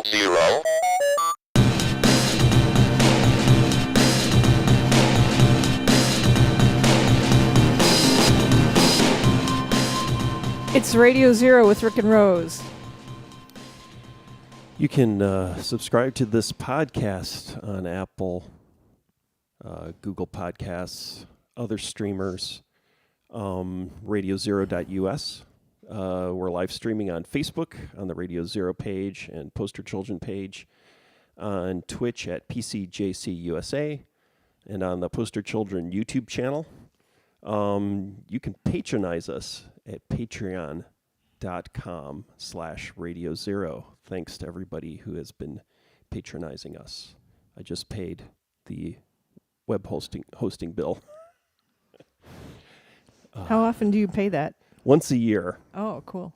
zero. It's Radio Zero with Rick and Rose. You can subscribe to this podcast on Apple, Google Podcasts, other streamers, radiozero.us. We're live streaming on Facebook on the Radio Zero page and Poster Children page, on Twitch at PCJCUSA, and on the Poster Children YouTube channel. You can patronize us at patreon.com/Radio Zero. Thanks to everybody who has been patronizing us. I just paid the web hosting bill. How often do you pay that? Once a year. Oh, cool.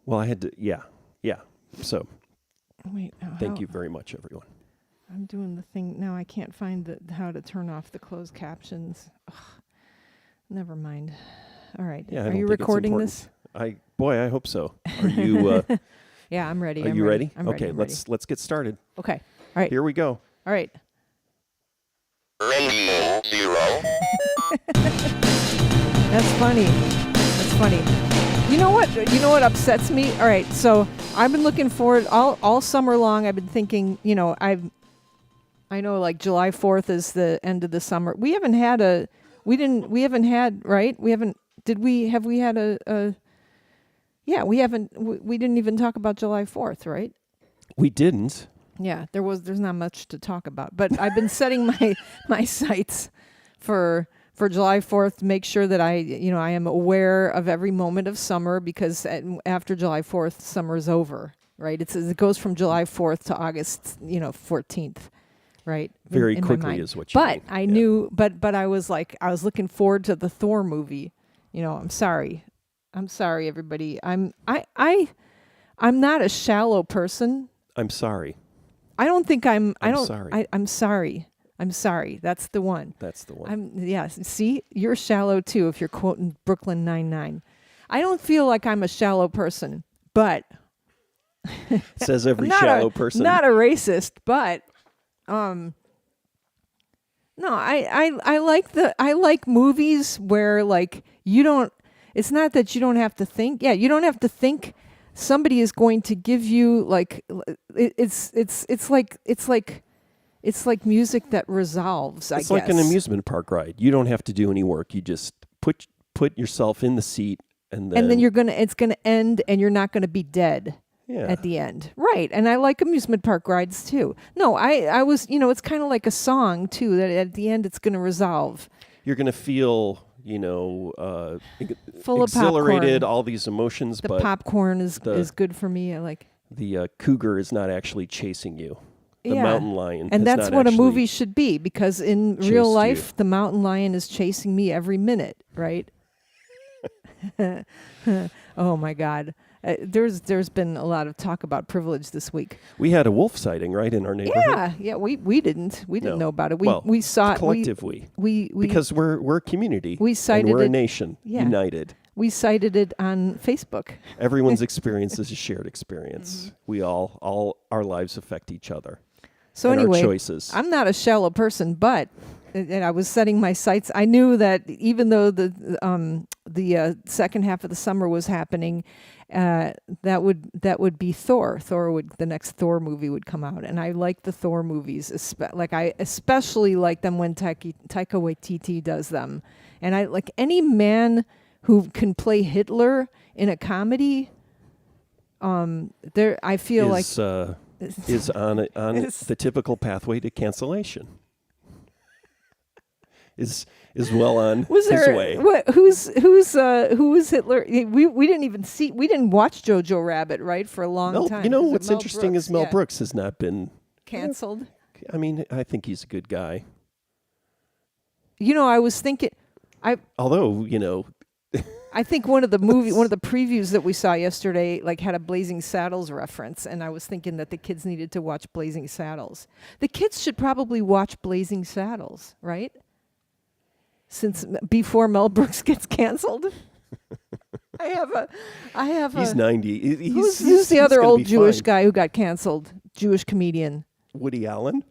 Well, I had to, yeah. So, wait. thank you very much, everyone. I'm doing the thing now. I can't find how to turn off the closed captions. Ugh. Never mind. All right. Yeah, Are you recording this? I hope so. Are you? Yeah, I'm ready. Are you ready? I'm okay, ready. let's get started. Okay. All right. Here we go. All right. Radio zero. That's funny. You know what upsets me? All right, so I've been looking forward all summer long. I've been thinking, I know like July 4th is the end of the summer. We haven't had a we didn't even talk about July 4th, right? We didn't. Yeah, there's not much to talk about, but I've been setting my sights for July 4th to make sure that I am aware of every moment of summer, because after July 4th, summer's over, right? It goes from July 4th to August, 14th, right? Very in quickly is what you mean. But I knew, but I was looking forward to the Thor movie. I'm sorry, everybody. I'm not a shallow person. I'm sorry. I don't think I'm sorry. I'm sorry. I'm sorry. That's the one. That's the one. See, you're shallow too if you're quoting Brooklyn Nine-Nine. I don't feel like I'm a shallow person, but says every shallow person. Not a racist, but no, I like movies where like you don't. It's not that you don't have to think. Yeah, you don't have to think. Somebody is going to give you like it's like music that resolves. I guess it's like an amusement park ride. You don't have to do any work. You just put yourself in the seat, and then it's gonna end, and you're not gonna be dead at the end, right? And I like amusement park rides too. No, I was it's kind of like a song too. That at the end it's gonna resolve. You're gonna feel full exhilarated, of all these emotions. The but popcorn is good for me. I like the cougar is not actually chasing you. The mountain lion. And that's what a movie should be, because in real life, the mountain lion is chasing me every minute, right? Oh, my God. There's been a lot of talk about privilege this week. We had a wolf sighting, right, in our neighborhood? Yeah, we didn't know about it. We saw it. Collective we because we're a community. We cited and we're it, a nation united. We cited it on Facebook. Everyone's experience is a shared experience. Mm-hmm. We all our lives affect each other. So anyway, our choices. I'm not a shallow person, but and I was setting my sights. I knew that even though the second half of the summer was happening, that would be Thor. The next Thor movie would come out, and I like the Thor movies. I especially like them when Taika Waititi does them, and I like any man who can play Hitler in a comedy. I feel is on the typical pathway to cancellation. Is well on his way. Who was Hitler? We didn't even see. We didn't watch Jojo Rabbit, right, for a long time. What's interesting is Mel Brooks has not been canceled. I mean, I think he's a good guy. I was thinking, although I think one of the previews that we saw yesterday had a Blazing Saddles reference, and I was thinking that the kids needed to watch Blazing Saddles. The kids should probably watch Blazing Saddles, right? Since before Mel Brooks gets canceled. I have He's a. 90. Who's the other gonna old be Jewish fine. guy who got canceled? Jewish comedian. Woody Allen?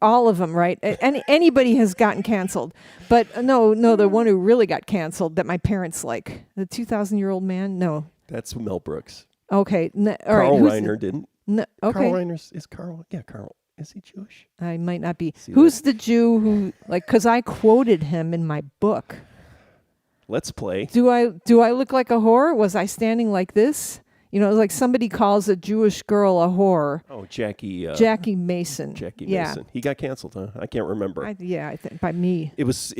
All of them, right? Anybody has gotten canceled, but no, the one who really got canceled that my parents like, the 2,000-year-old man. No, That's Mel Brooks. okay, all right. Carl who's Reiner didn't. okay, Carl Reiner's is Carl. Yeah, Carl. Is he Jewish? I might not be. See Who's the Jew who because I quoted him in my book. Let's play. Do I look like a whore? Was I standing like this? Like somebody calls a Jewish girl a whore. Oh, Jackie Mason. Jackie Yeah. Mason. He got canceled, huh? I can't remember. I think by me. It was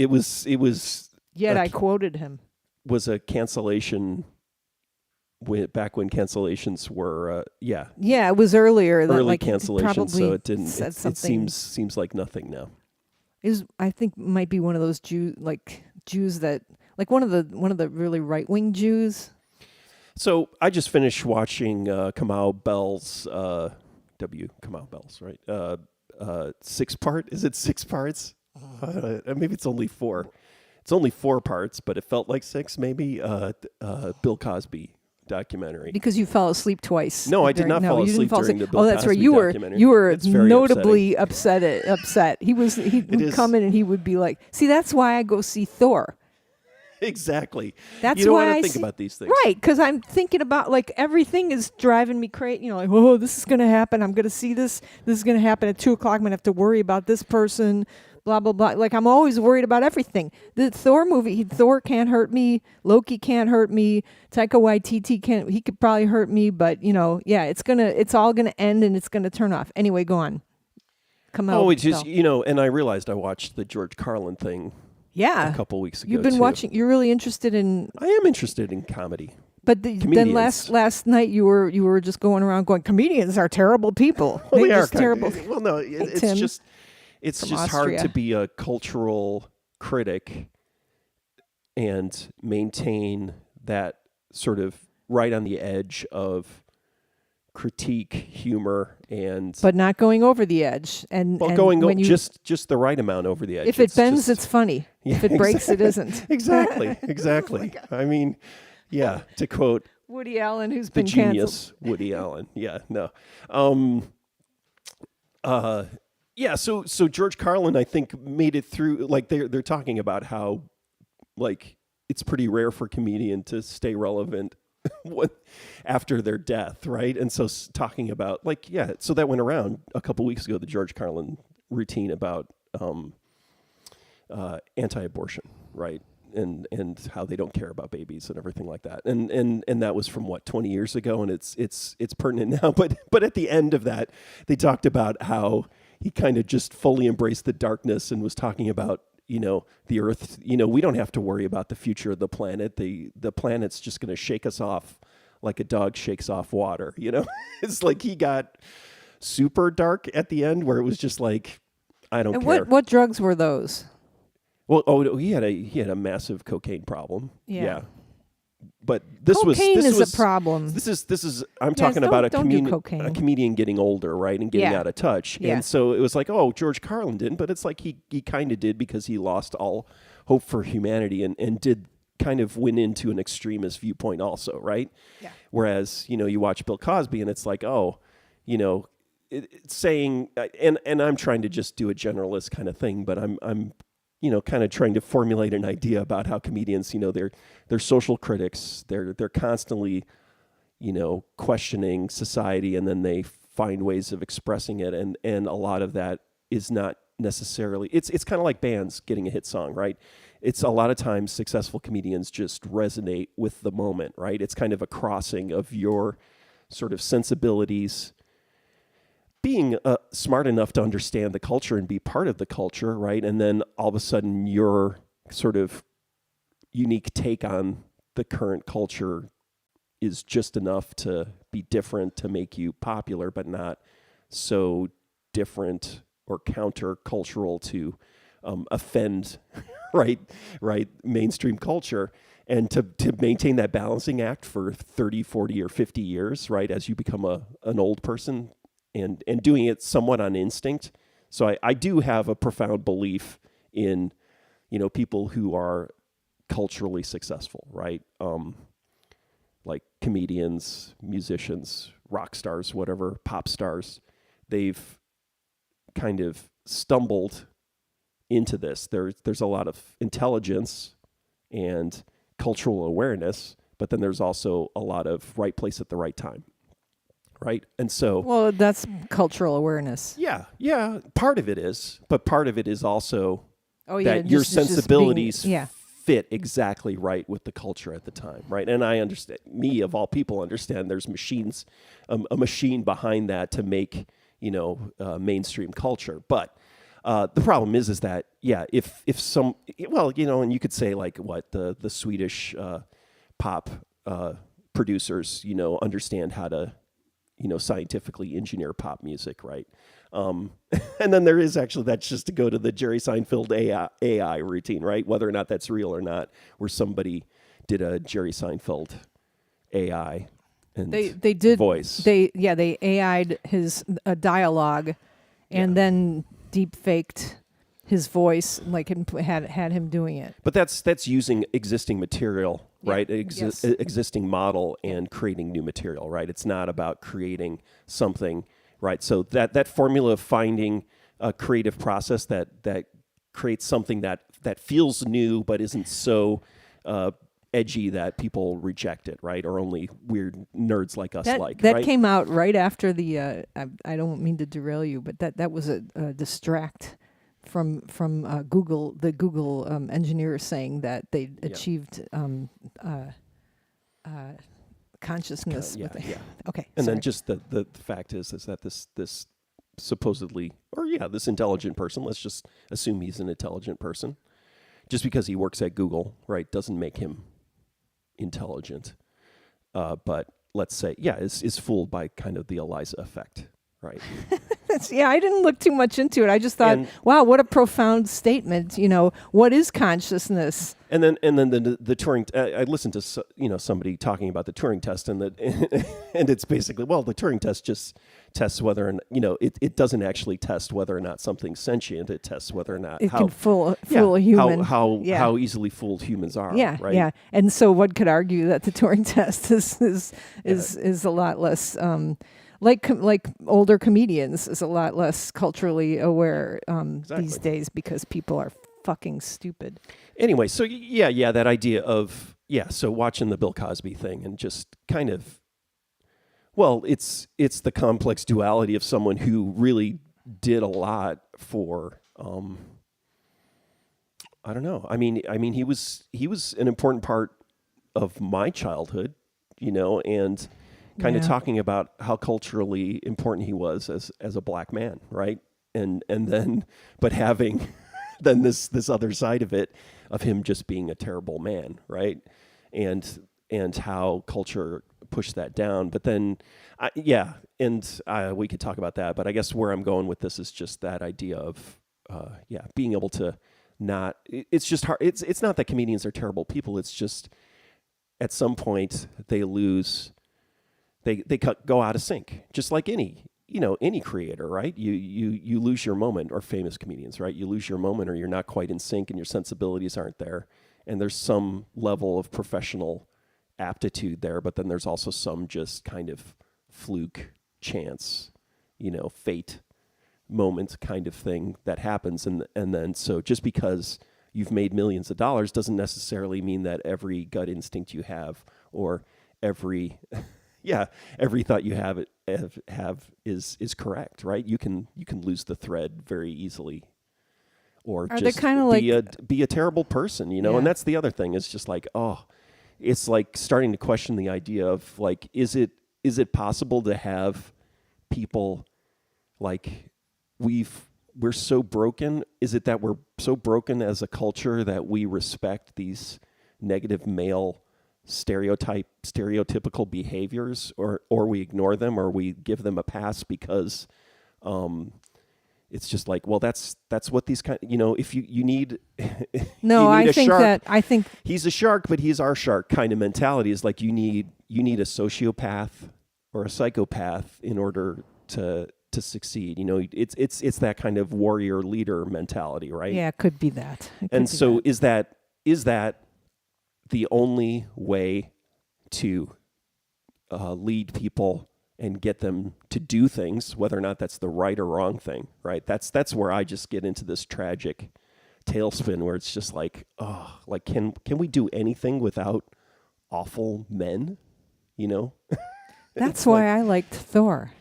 Yet a- I quoted him. was a cancellation back when cancellations were Yeah, it was earlier. That, early like, cancellation, probably so it didn't. said It something. seems like nothing now. I think might be one of those Jews that like one of the really right-wing Jews. So I just finished watching Kamau Bell's Kamau Bell's, right? 6-part. Is it 6 parts? Maybe it's only 4. It's only 4 parts, but it felt like 6. Maybe Bill Cosby documentary. Because you fell asleep twice. No, I did not fall you didn't asleep fall during asleep. the Bill Oh, that's right. Cosby You documentary. were It's very notably upset. He would is. come in and he would be like, "See, that's why I go see Thor." Exactly. That's you don't why want I to think see- about these things. Right, because I'm thinking about like everything is driving me crazy. Like, oh, this is going to happen. I'm going to see this. This is going to happen at 2:00. I'm going to have to worry about this person. Blah blah blah. Like I'm always worried about everything. The Thor movie, Thor can't hurt me. Loki can't hurt me. Taika Waititi can't. He could probably hurt me, but yeah, it's all gonna end and it's gonna turn off. Anyway, go on. Come on. Oh, it's just and I realized I watched the George Carlin thing yeah. a couple weeks ago. You've been too. watching. You're really interested in. I am interested in comedy. But then Comedians. last night you were just going around going, comedians are terrible people. Well, They're they are just terrible. Well, no, it's Tim just from hard Austria. to be a cultural critic and maintain that sort of right on the edge of critique, humor, and But not going over the edge. And going when you, just the right amount over the edge. if it bends, it's funny. Yeah, if it breaks, it isn't. Exactly. I mean, yeah. To quote Woody Allen, who's the been genius canceled. Woody Allen. Yeah, no. Yeah, so George Carlin, I think, made it through. Like they're talking about how, like, it's pretty rare for a comedian to stay relevant after their death, right? And so talking about so that went around a couple weeks ago, the George Carlin routine about anti-abortion, right? And how they don't care about babies and everything like that. And that was from 20 years ago, and it's pertinent now. But at the end of that, they talked about how he kind of just fully embraced the darkness and was talking about, the Earth, we don't have to worry about the future of the planet. The planet's just going to shake us off like a dog shakes off water, It's like he got super dark at the end where it was just like, I don't And care. what drugs were those? Well, he had a massive cocaine problem. Yeah. But this Cocaine was is a problem. This is I'm Guys, talking about a don't do cocaine. comedian getting older, right, and getting Yeah. out of touch. Yeah. And so it was like, oh, George Carlin didn't, but it's like he kind of did because he lost all hope for humanity and did kind of went into an extremist viewpoint also, right? Yeah. Whereas, you watch Bill Cosby and it's like, oh, it's saying, and I'm trying to just do a generalist kind of thing, but I'm kind of trying to formulate an idea about how comedians, they're social critics. They're constantly, questioning society, and then they find ways of expressing it. And a lot of that is not necessarily, it's kind of like bands getting a hit song, right? It's a lot of times successful comedians just resonate with the moment, right? It's kind of a crossing of your sort of sensibilities, being smart enough to understand the culture and be part of the culture, right? And then all of a sudden your sort of unique take on the current culture is just enough to be different to make you popular, but not so different or counter-cultural to offend, right, mainstream culture. And to maintain that balancing act for 30, 40, or 50 years, right, as you become an old person, and doing it somewhat on instinct. So I do have a profound belief in, people who are culturally successful, right? like comedians, musicians, rock stars, whatever, pop stars, they've kind of stumbled into this. There's a lot of intelligence and cultural awareness, but then there's also a lot of right place at the right time, right? And so, Well, that's cultural awareness. yeah, part of it is, but part of it is also That your just being- sensibilities yeah. fit exactly right with the culture at the time, right? And I understand, me of all people understand there's machines, a machine behind that to make, mainstream culture. But the problem is that, if some, well, and you could say like what the Swedish pop producers, understand how to, scientifically engineer pop music, right? And then there is actually, that's just to go to the Jerry Seinfeld AI routine, right? Whether or not that's real or not, where somebody did a Jerry Seinfeld AI and They did voice. They AI'd his dialogue, and then deep faked his voice, like and had him doing it. But that's using existing material, right? Yes. Existing model and creating new material, right? It's not about creating something, right? So that formula of finding a creative process that creates something that feels new but isn't so edgy that people reject it, right? Or only weird nerds like us That right? came out right after the. I don't mean to derail you, but that was a distract from Google. The Google engineers saying that they achieved consciousness. Yeah, with the, yeah. Okay. And sorry. then just the fact is that this supposedly, or this intelligent person, let's just assume he's an intelligent person, just because he works at Google, right, doesn't make him intelligent. But let's say, is fooled by kind of the Eliza effect, right? I didn't look too much into it. I just thought, wow, what a profound statement. What is consciousness? And then the Turing. I listened to somebody talking about the Turing test, and and it's basically, well, the Turing test just tests whether or not, it doesn't actually test whether or not something's sentient. It tests whether or not It can fool a human. How easily fooled humans are. Yeah, right? yeah. And so one could argue that the Turing test is a lot less. Like older comedians is a lot less culturally aware these days because people are fucking stupid. Anyway, so that idea of so watching the Bill Cosby thing and just kind of, well, it's the complex duality of someone who really did a lot for I don't know. I mean he was an important part of my childhood, and kind of talking about how culturally important he was as a black man, right? And then, but having then this other side of it, of him just being a terrible man, right? And how culture pushed that down. But then, we could talk about that. But I guess where I'm going with this is just that idea of, being able to not. It's just hard. It's not that comedians are terrible people. It's just at some point they lose. They go out of sync, just like any creator, right? You lose your moment, or famous comedians, right? You lose your moment, or you're not quite in sync, and your sensibilities aren't there. And there's some level of professional aptitude there, but then there's also some just kind of fluke, chance, fate moment kind of thing that happens, and then so just because you've made millions of dollars doesn't necessarily mean that every gut instinct you have, or every every thought you have is correct, right? You can lose the thread very easily, or Are just they kind of be a terrible person, And that's the other thing. It's just like, it's like starting to question the idea of like, is it possible to have people like we're so broken? Is it that we're so broken as a culture that we respect these negative male stereotypical behaviors, or we ignore them, or we give them a pass because it's just like, well, that's what these kind, if you need no, you need I think he's a shark, but he's our shark kind of mentality is like, you need a sociopath or a psychopath in order to succeed. It's that kind of warrior leader mentality, right? Yeah, it could be that. And so is that the only way to lead people and get them to do things, whether or not that's the right or wrong thing, right? That's where I just get into this tragic tailspin where it's just like, oh, like can we do anything without awful men? You know? That's why I liked Thor.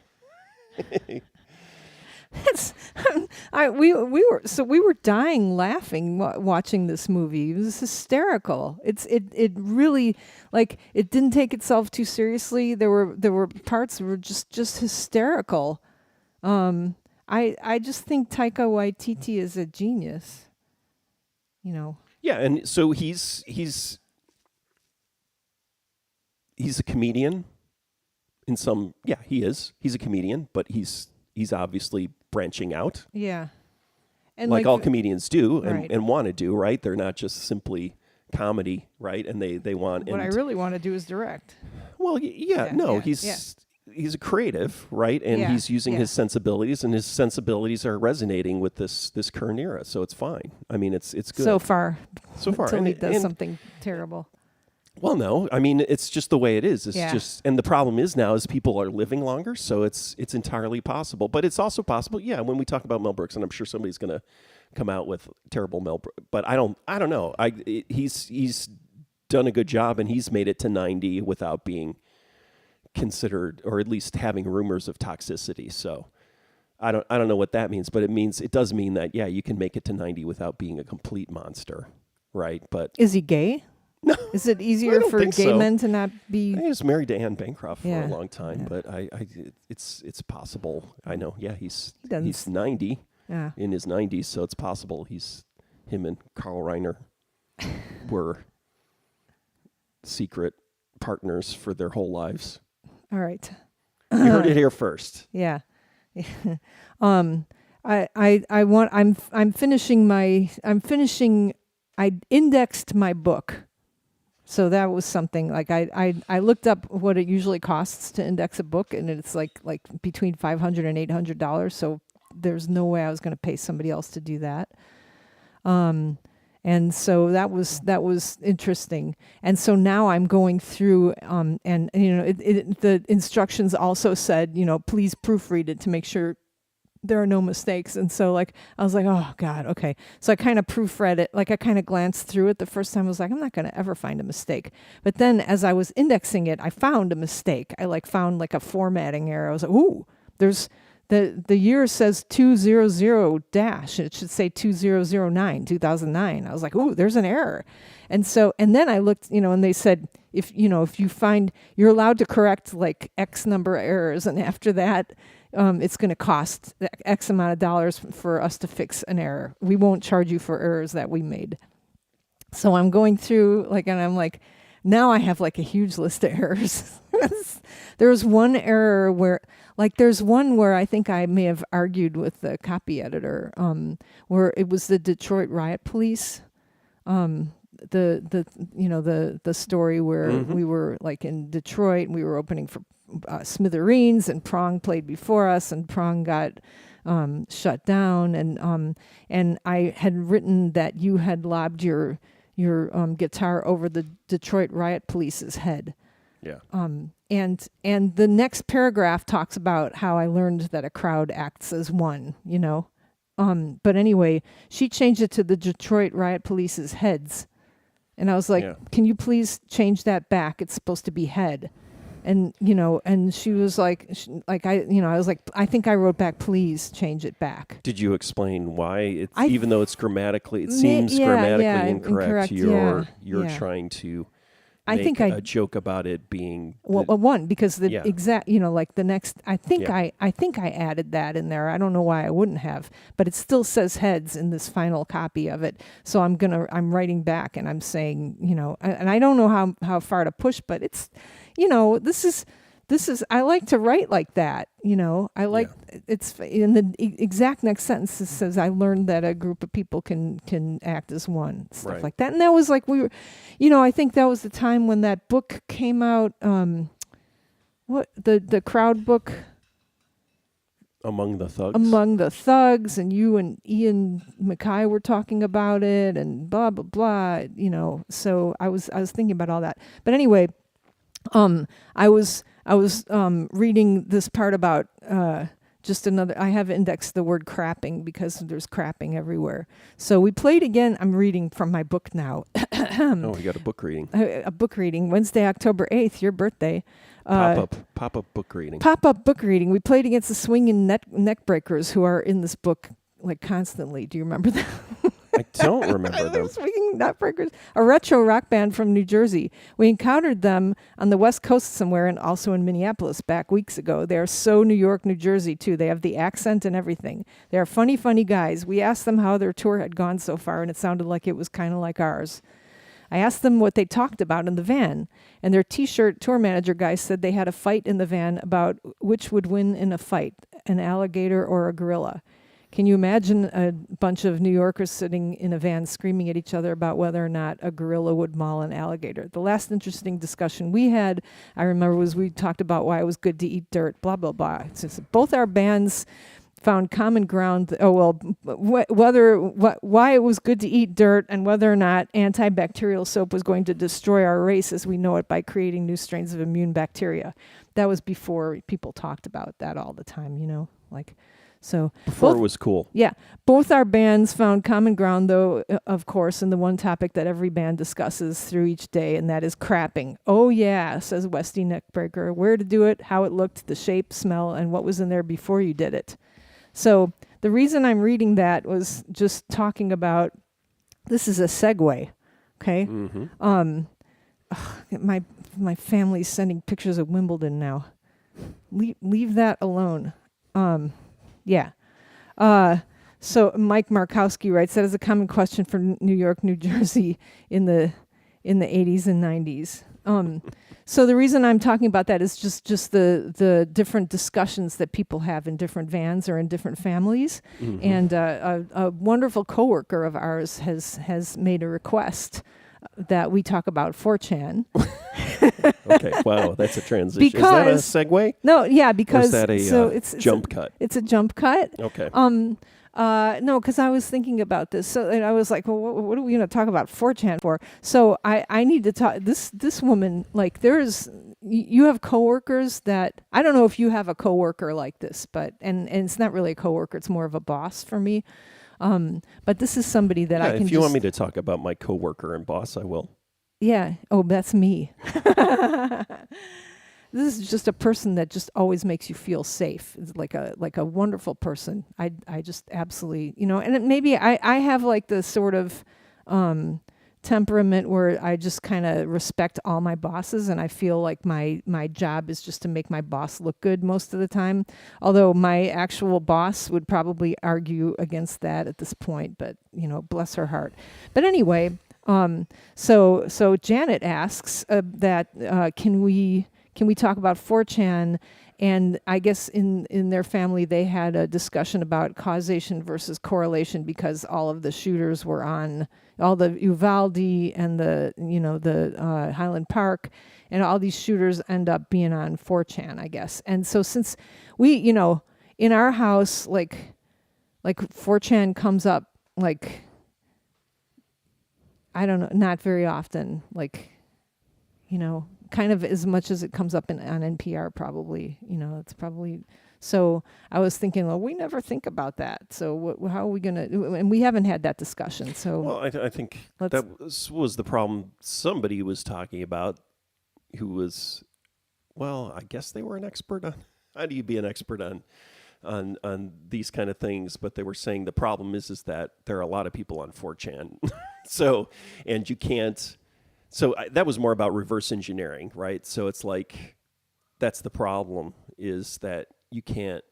we were dying laughing watching this movie. It was hysterical. It really, like, it didn't take itself too seriously. There were parts that were just hysterical. I just think Taika Waititi is a genius. You know. Yeah, and so he's a comedian in some, yeah, he is. He's a comedian, but he's obviously branching out. Yeah. And like all comedians do right. and want to do, right? They're not just simply comedy, right? And they want... What I really want to do is direct. Well, he's a creative, right? And he's using his sensibilities, and his sensibilities are resonating with this current era, so it's fine. I mean, it's good. So far. Until he does something terrible. Well, no, I mean, it's just the way it is. It's just, and the problem is now is people are living longer, so it's entirely possible. But it's also possible, when we talk about Mel Brooks, and I'm sure somebody's going to come out with terrible Mel Brooks, but I don't know. He's done a good job, and he's made it to 90 without being considered, or at least having rumors of toxicity. So I don't know what that means, but it does mean that you can make it to 90 without being a complete monster, right? But is he gay? No. Is it easier for gay men to not be? I was married to Anne Bancroft for a long time, but it's possible. I know. Yeah, he's 90 in his 90s, so it's possible him and Carl Reiner were secret partners for their whole lives. All right. You heard it here first. Yeah. I'm finishing I indexed my book. So that was something like I looked up what it usually costs to index a book, and it's like between $500 and $800. So there's no way I was going to pay somebody else to do that. And so that was interesting. And so now I'm going through, and the instructions also said, please proofread it to make sure there are no mistakes. And so I was like, oh God, okay. So I kind of proofread it. I kind of glanced through it the first time. I was like, I'm not going to ever find a mistake. But then as I was indexing it, I found a mistake. I found a formatting error. I was like, ooh, there's the year says 200 dash. It should say 2009, 2009. I was like, ooh, there's an error. And then I looked, and they said, if you find, you're allowed to correct X number of errors. And after that, it's going to cost X amount of dollars for us to fix an error. We won't charge you for errors that we made. So I'm going through, and I'm like, now I have a huge list of errors. There's one error where, there's one where I think I may have argued with the copy editor, where it was the Detroit Riot Police, the story where we were in Detroit and we were opening for Smithereens, and Prong played before us, and Prong got shut down, and I had written that you had lobbed your guitar over the Detroit Riot Police's head. Yeah. And the next paragraph talks about how I learned that a crowd acts as one, But anyway, she changed it to the Detroit Riot Police's heads. And I was like, can you please change that back? It's supposed to be head. And, and she was like, I was like, I think I wrote back, please change it back. Did you explain why? Even though it's grammatically, it seems grammatically incorrect. You're trying to make a joke about it being because the exact, the next, I think I added that in there. I don't know why I wouldn't have, but it still says heads in this final copy of it. So I'm writing back and I'm saying, and I don't know how far to push, but it's, this is, I like to write like that, I like, it's in the exact next sentence, it says, I learned that a group of people can act as one, stuff like that. And that was we were, I think that was the time when that book came out, the crowd book, Among the Thugs, and you and Ian Mackay were talking about it, and blah blah blah. So I was thinking about all that. But anyway, I was I was reading this part about just another. I have indexed the word crapping because there's crapping everywhere. So we played again. I'm reading from my book now. Oh, we got a book reading. A book reading Wednesday, October 8th, your birthday. Pop-up book reading. Pop-up book reading. We played against the swinging neck breakers who are in this book like constantly. Do you remember that? I don't remember them. Swinging Nutbreakers, a retro rock band from New Jersey. We encountered them on the West Coast somewhere and also in Minneapolis back weeks ago. They are so New York, New Jersey, too. They have the accent and everything. They are funny, funny guys. We asked them how their tour had gone so far, and it sounded like it was kind of like ours. I asked them what they talked about in the van, and their T-shirt tour manager guy said they had a fight in the van about which would win in a fight, an alligator or a gorilla. Can you imagine a bunch of New Yorkers sitting in a van screaming at each other about whether or not a gorilla would maul an alligator? The last interesting discussion we had, I remember, was we talked about why it was good to eat dirt, blah, blah, blah. Since both our bands found common ground, why it was good to eat dirt and whether or not antibacterial soap was going to destroy our race as we know it by creating new strains of immune bacteria. That was before people talked about that all the time, So before it was cool. Yeah. Both our bands found common ground, though, of course, in the one topic that every band discusses through each day, and that is crapping. Oh, yeah, says Westy Neckbreaker. Where to do it, how it looked, the shape, smell, and what was in there before you did it. So the reason I'm reading that was just talking about, this is a segue, okay? Mm-hmm. My family's sending pictures of Wimbledon now. Leave that alone. Yeah. So Mike Markowski writes, that is a common question for New York, New Jersey in the 80s and 90s. So the reason I'm talking about that is just the different discussions that people have in different vans or in different families. Mm-hmm. And a wonderful coworker of ours has made a request that we talk about 4chan. Okay, wow, that's a transition. Is that a segue? No, yeah, because or is that a jump cut? It's a jump cut. Okay. No, because I was thinking about this. So and I was like, well, what are we going to talk about 4chan for? So I need to talk. This woman, like, you have coworkers that, I don't know if you have a coworker like this, but and it's not really a coworker. It's more of a boss for me. But this is somebody that I can. If you want me to talk about my coworker and boss, I will. Yeah. Oh, that's me. This is just a person that just always makes you feel safe. It's like a wonderful person. I just absolutely, and maybe I have like the sort of temperament where I just kind of respect all my bosses, and I feel like my job is just to make my boss look good most of the time. Although my actual boss would probably argue against that at this point, but bless her heart. But anyway, so Janet asks that can we talk about 4chan? And I guess in their family they had a discussion about causation versus correlation because all of the shooters were on all the Uvalde and the Highland Park, and all these shooters end up being on 4chan, I guess. And so since we, in our house, like 4chan comes up, like, I don't know, not very often, like, kind of as much as it comes up on NPR, probably. It's probably. So I was thinking, well, we never think about that. So how are we going to? And we haven't had that discussion. So well, I think that was the problem. Somebody was talking about who was, well, I guess they were an expert on. How do you be an expert on these kind of things? But they were saying the problem is that there are a lot of people on 4chan. So, and you can't. So that was more about reverse engineering, right? So it's like, that's the problem, is that you can't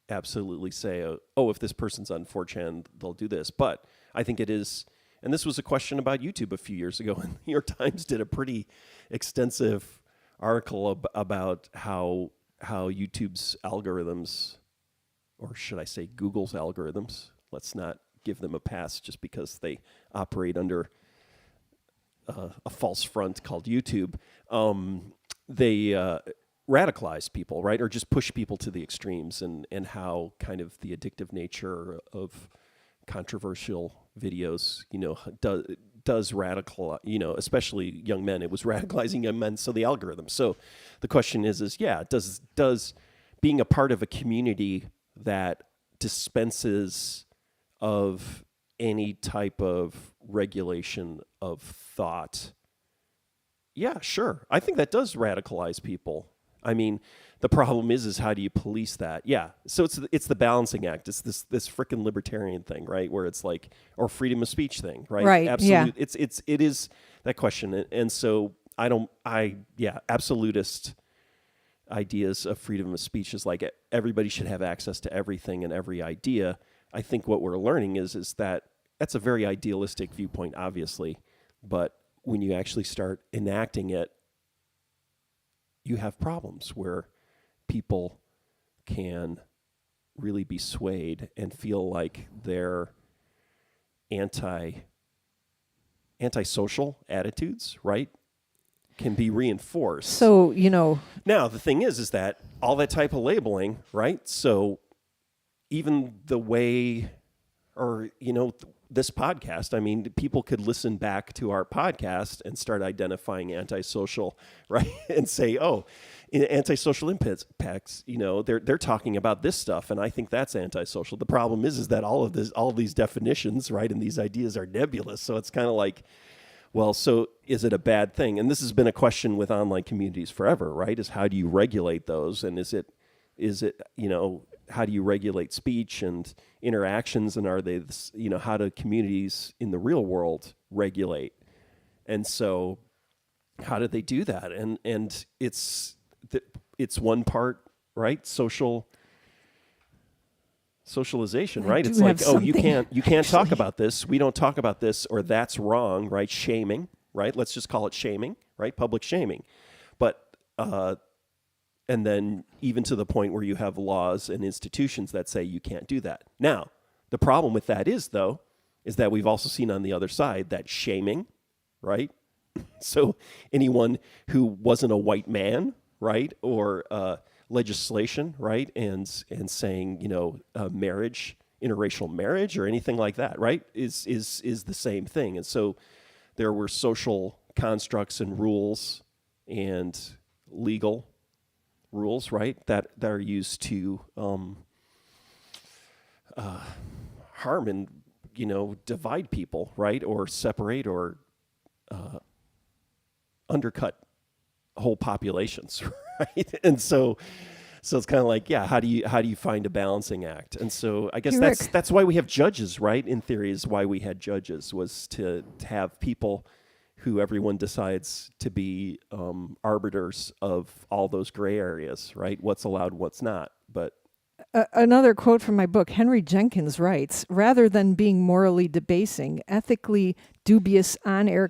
absolutely say, oh, if this person's on 4chan, they'll do this. But I think it is, and this was a question about YouTube a few years ago, and the New York Times did a pretty extensive article about how YouTube's algorithms, or should I say Google's algorithms, let's not give them a pass just because they operate under a false front called YouTube, they radicalize people, right? Or just push people to the extremes, and how kind of the addictive nature of controversial videos, does radical, especially young men. It was radicalizing young men. So the algorithm. So the question is does being a part of a community that dispenses of any type of regulation of thought? Yeah, sure. I think that does radicalize people. I mean, the problem is how do you police that? Yeah. So it's the balancing act. It's this frickin' libertarian thing, right? Where it's like, or freedom of speech thing, right? Right. Absolute. Yeah. It is that question. And so absolutist ideas of freedom of speech is like everybody should have access to everything and every idea. I think what we're learning is that that's a very idealistic viewpoint, obviously, but when you actually start enacting it, you have problems where people can really be swayed and feel like their antisocial attitudes, right, can be reinforced. So, Now, the thing is that all that type of labeling, right? So even the way, or, this podcast, I mean, people could listen back to our podcast and start identifying antisocial, right? And say, oh, antisocial impacts, they're talking about this stuff, and I think that's antisocial. The problem is that all of these definitions, right, and these ideas are nebulous. So it's kind of like, well, so is it a bad thing? And this has been a question with online communities forever, right? Is how do you regulate those? And is it, how do you regulate speech and interactions? And are they, how do communities in the real world regulate? And so how do they do that? And it's one part, right? Socialization, right? It's like, oh, you can't talk about this. We don't talk about this, or that's wrong, right? Shaming, right? Let's just call it shaming, right? Public shaming. But, and then even to the point where you have laws and institutions that say you can't do that. Now, the problem with that is that we've also seen on the other side that shaming, right? So anyone who wasn't a white man, right, or legislation, right, and saying, marriage, interracial marriage, or anything like that, right, is the same thing. And so there were social constructs and rules and legal rules, right, that are used to harm and divide people, right, or separate or undercut whole populations, right? And so it's kind of like, how do you find a balancing act? And so I guess that's why we have judges, right? In theory, is why we had judges, was to have people who everyone decides to be arbiters of all those gray areas, right? What's allowed, what's not. But another quote from my book, Henry Jenkins writes, rather than being morally debasing, ethically dubious on-air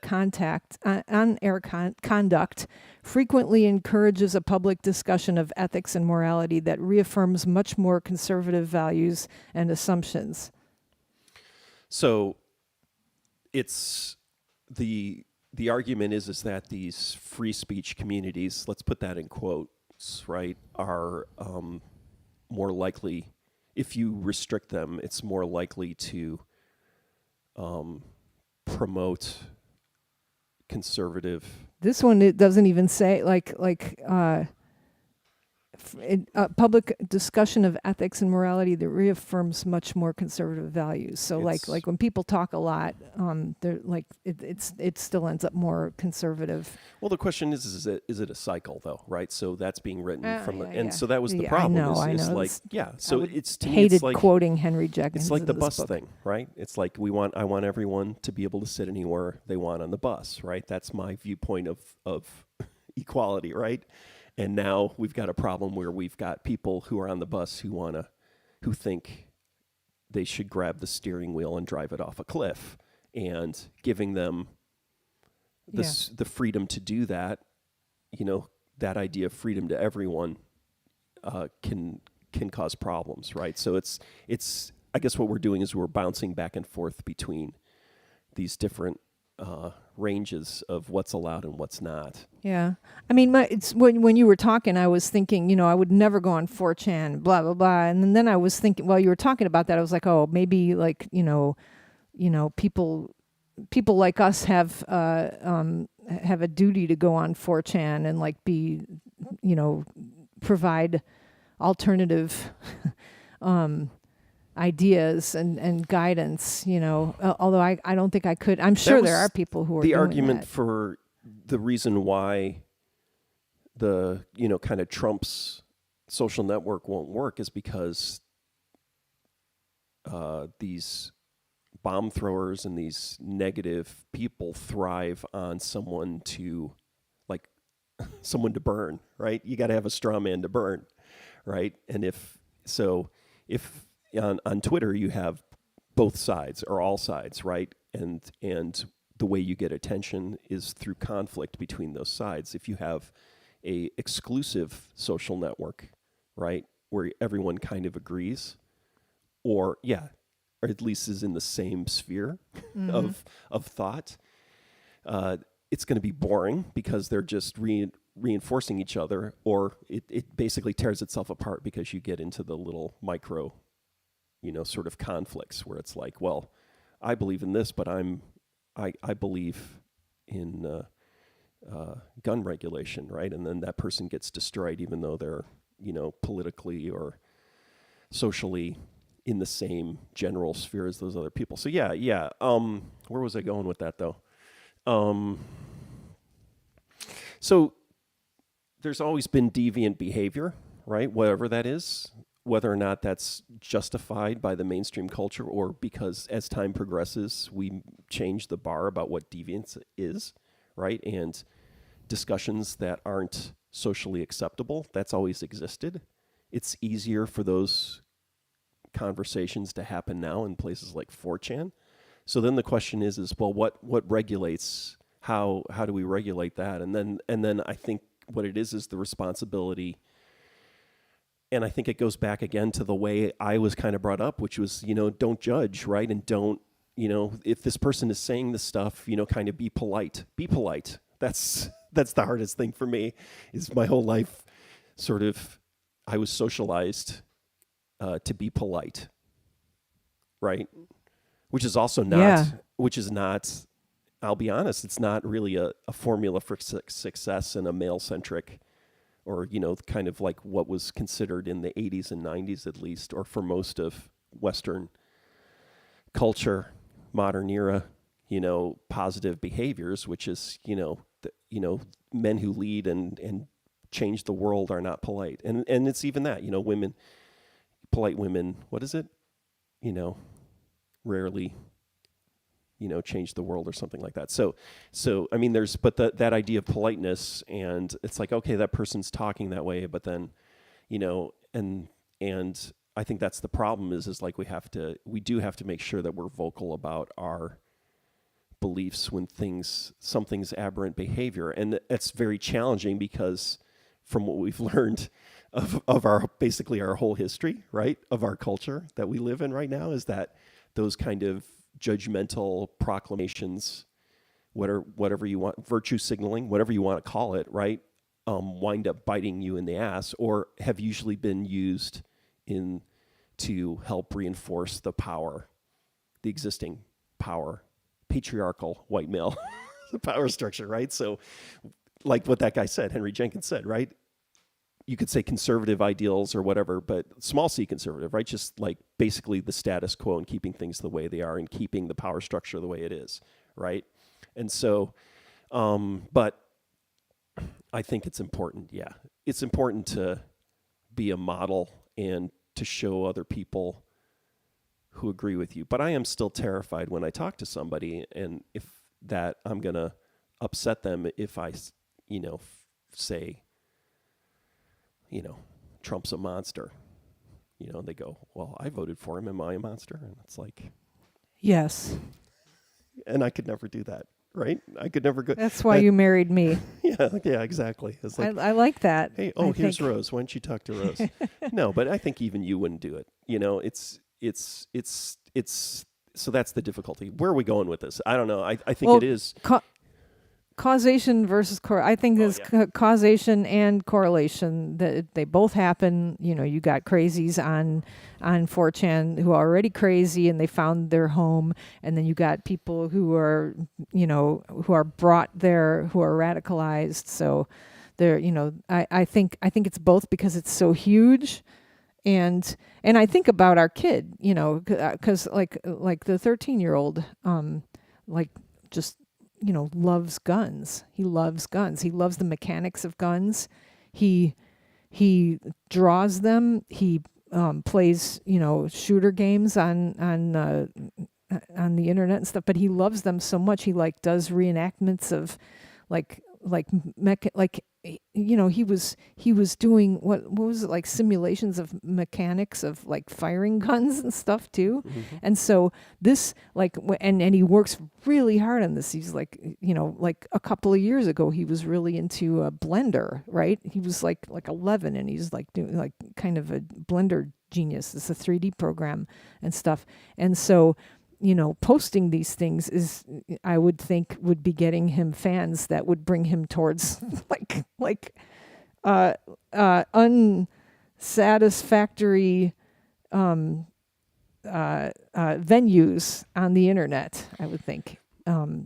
conduct frequently encourages a public discussion of ethics and morality that reaffirms much more conservative values and assumptions. So it's the argument is that these free speech communities, let's put that in quotes, right, are more likely, if you restrict them, it's more likely to promote conservative. This one, it doesn't even say public discussion of ethics and morality that reaffirms much more conservative values. So like when people talk a lot, they're like it still ends up more conservative. Well, the question is it a cycle though, right? So that's being written from so that was the problem. I know. Like, so it's to hated me, it's like quoting Henry Jenkins. It's like the bus book. thing, right? It's like I want everyone to be able to sit anywhere they want on the bus, right? That's my viewpoint of equality, right? And now we've got a problem where we've got people who are on the bus who think they should grab the steering wheel and drive it off a cliff, and giving them the freedom to do that. That idea of freedom to everyone can cause problems, right? So it's I guess what we're doing is we're bouncing back and forth between these different ranges of what's allowed and what's not. Yeah. I mean, it's when you were talking, I was thinking, I would never go on 4chan, blah, blah, blah. And then I was thinking, while you were talking about that, I was like, oh, maybe like, people people like us have a duty to go on 4chan and like be, provide alternative ideas and guidance, although I don't think I could. I'm sure there are people who are the doing argument that. for the reason why the, kind of Trump's social network won't work is because these bomb throwers and these negative people thrive on someone to burn, right? You got to have a straw man to burn, right? And if on Twitter you have both sides or all sides, right? And the way you get attention is through conflict between those sides. If you have a exclusive social network, right, where everyone kind of agrees, or at least is in the same sphere of thought, it's going to be boring because they're just reinforcing each other, or it basically tears itself apart because you get into the little micro, sort of conflicts where it's like, well, I believe in this, but I believe in gun regulation, right? And then that person gets destroyed even though they're, politically or socially in the same general sphere as those other people. So where was I going with that though? So there's always been deviant behavior, right? Whatever that is, whether or not that's justified by the mainstream culture or because as time progresses, we change the bar about what deviance is, right? And discussions that aren't socially acceptable, that's always existed. It's easier for those conversations to happen now in places like 4chan. So then the question is well, what regulates, how do we regulate that? And then I think what it is the responsibility. And I think it goes back again to the way I was kind of brought up, which was, don't judge, right? And don't, if this person is saying this stuff, kind of be polite. Be polite. That's the hardest thing for me, is my whole life sort of, I was socialized to be polite, right? Which is also not, I'll be honest, it's not really a formula for success in a male-centric, or, kind of like what was considered in the 80s and 90s at least, or for most of Western culture, modern era, positive behaviors, which is, men who lead and change the world are not polite. And it's even that, polite women, what is it? Rarely, change the world or something like that. So I mean, that idea of politeness, and it's like, okay, that person's talking that way, but then, and I think that's the problem is like we do have to make sure that we're vocal about our beliefs when something's aberrant behavior. And it's very challenging because from what we've learned of our, basically our whole history, right, of our culture that we live in right now, is that those kind of judgmental proclamations, whatever you want, virtue signaling, whatever you want to call it, right, wind up biting you in the ass, or have usually been used to help reinforce the existing power, patriarchal white male power structure, right? So like what that guy said, Henry Jenkins said, right? You could say conservative ideals or whatever, but small c conservative, right? Just like basically the status quo and keeping things the way they are and keeping the power structure the way it is, right? And so, but I think it's important, it's important to be a model and to show other people who agree with you. But I am still terrified when I talk to somebody, and if that I'm going to upset them if I, say, Trump's a monster. They go, well, I voted for him. Am I a monster? And it's like, yes. And I could never do that, right? I could never go. That's why you married me. Yeah, exactly. It's like, I like that. Hey, here's Rose. Why don't you talk to Rose? No, but I think even you wouldn't do it. It's so that's the difficulty. Where are we going with this? I don't know. I think it is. causation versus I think there's causation and correlation, that they both happen. You got crazies on 4chan who are already crazy and they found their home, and then you got people who are who are brought there, who are radicalized. So they're I think it's both, because it's so huge. And I think about our kid, because like the 13-year-old, like just loves guns. He loves guns. He loves the mechanics of guns. He draws them. He plays shooter games on the internet and stuff. But he loves them so much. He like does reenactments of he was doing what was it, like simulations of mechanics of like firing guns and stuff too. And so this and he works really hard on this. He's like like a couple of years ago he was really into a Blender, right? He was like 11, and he's like doing like kind of a Blender genius. It's a 3D program and stuff. And so posting these things is, I would think, would be getting him fans that would bring him towards unsatisfactory venues on the internet, I would think.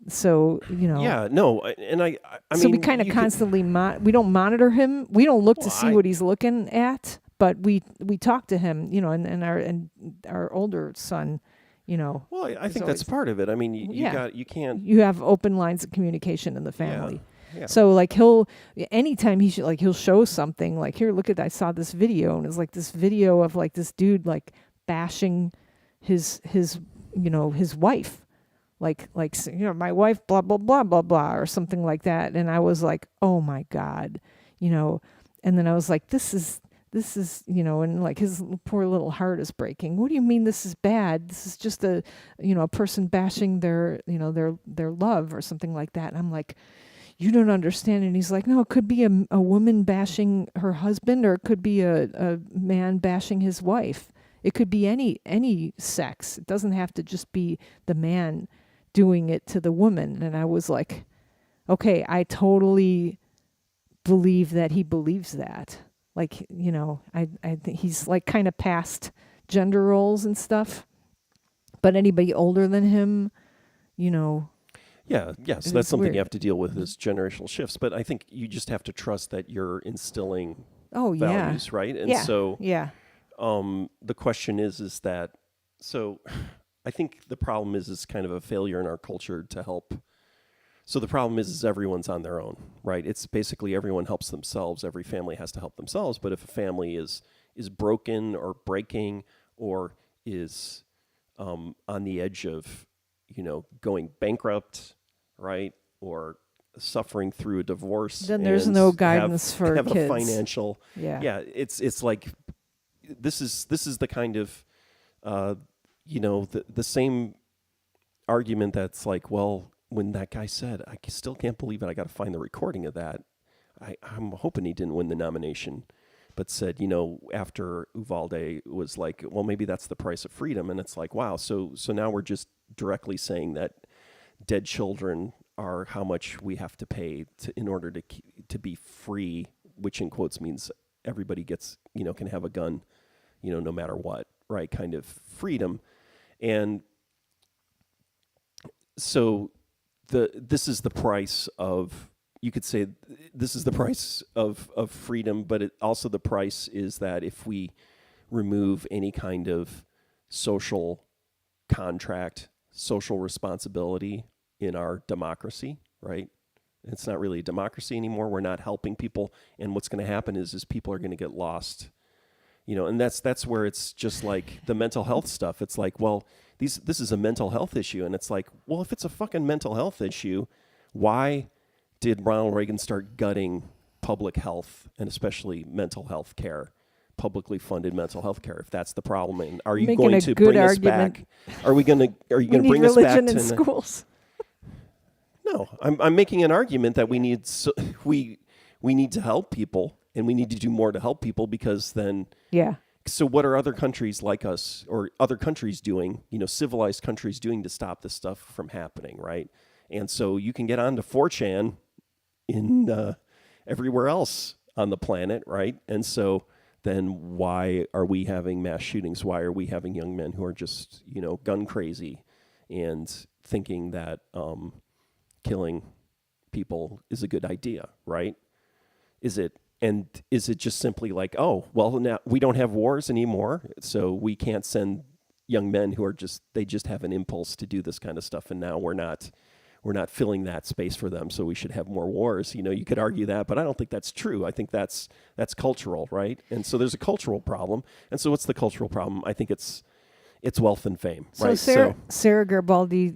So Yeah, no, and I so mean, we kind of constantly we don't monitor him. We don't look to see what he's looking at, but we talk to him, and our older son. Well, I think that's part of it. I mean, you have open lines of communication in the family. Yeah. So like anytime he'll show something, like, here, look I saw this video, and it's like this video of like this dude like bashing his wife, like my wife, blah blah blah blah blah, or something like that. And I was like, oh my God, and then I was like, this is and like his poor little heart is breaking. What do you mean this is bad? This is just a person bashing their love or something like that. And I'm like, you don't understand. And he's like, no, it could be a woman bashing her husband, or it could be a man bashing his wife. It could be any sex. It doesn't have to just be the man doing it to the woman. And I was like, okay, I totally believe that he believes that. Like, I think he's like kind of past gender roles and stuff. But anybody older than him, Yeah, so that's something you have to deal with, is generational shifts. But I think you just have to trust that you're instilling values, right? And so the question is that, so I think the problem is kind of a failure in our culture to help. So the problem is everyone's on their own, right? It's basically everyone helps themselves. Every family has to help themselves. But if a family is broken or breaking, or is on the edge of, going bankrupt, right, or suffering through a divorce, then there's no guidance for have kids. A financial, it's like this is the kind of the same argument that's like, well, when that guy said, I still can't believe it, I got to find the recording of that. I'm hoping he didn't win the nomination, but said, after Uvalde was like, well, maybe that's the price of freedom. And it's like, wow. So now we're just directly saying that dead children are how much we have to pay in order to be free, which in quotes means everybody gets, can have a gun, no matter what, right? Kind of freedom. And so this is the price of, you could say this is the price of freedom, but also the price is that if we remove any kind of social contract, social responsibility in our democracy, right? It's not really a democracy anymore. We're not helping people. And what's going to happen is people are going to get lost, and that's where it's just like the mental health stuff. It's like, well, this is a mental health issue. And it's like, well, if it's a fucking mental health issue, why did Ronald Reagan start gutting public health, and especially mental health care, publicly funded mental health care, if that's the problem? And are you going to bring us back? Are you going to bring us back to schools? No, I'm making an argument that we need to help people, and we need to do more to help people, because then So what are other countries like us, or other countries doing, civilized countries doing to stop this stuff from happening, right? And so you can get onto 4chan in everywhere else on the planet, right? And so then why are we having mass shootings? Why are we having young men who are just, gun crazy and thinking that killing people is a good idea, right? Is it just simply like, oh, well, now we don't have wars anymore, so we can't send young men who are they just have an impulse to do this kind of stuff, and now we're not filling that space for them, so we should have more wars. You could argue that, but I don't think that's true. I think that's cultural, right? And so there's a cultural problem. And so what's the cultural problem? I think it's wealth and fame, right? Sarah Garibaldi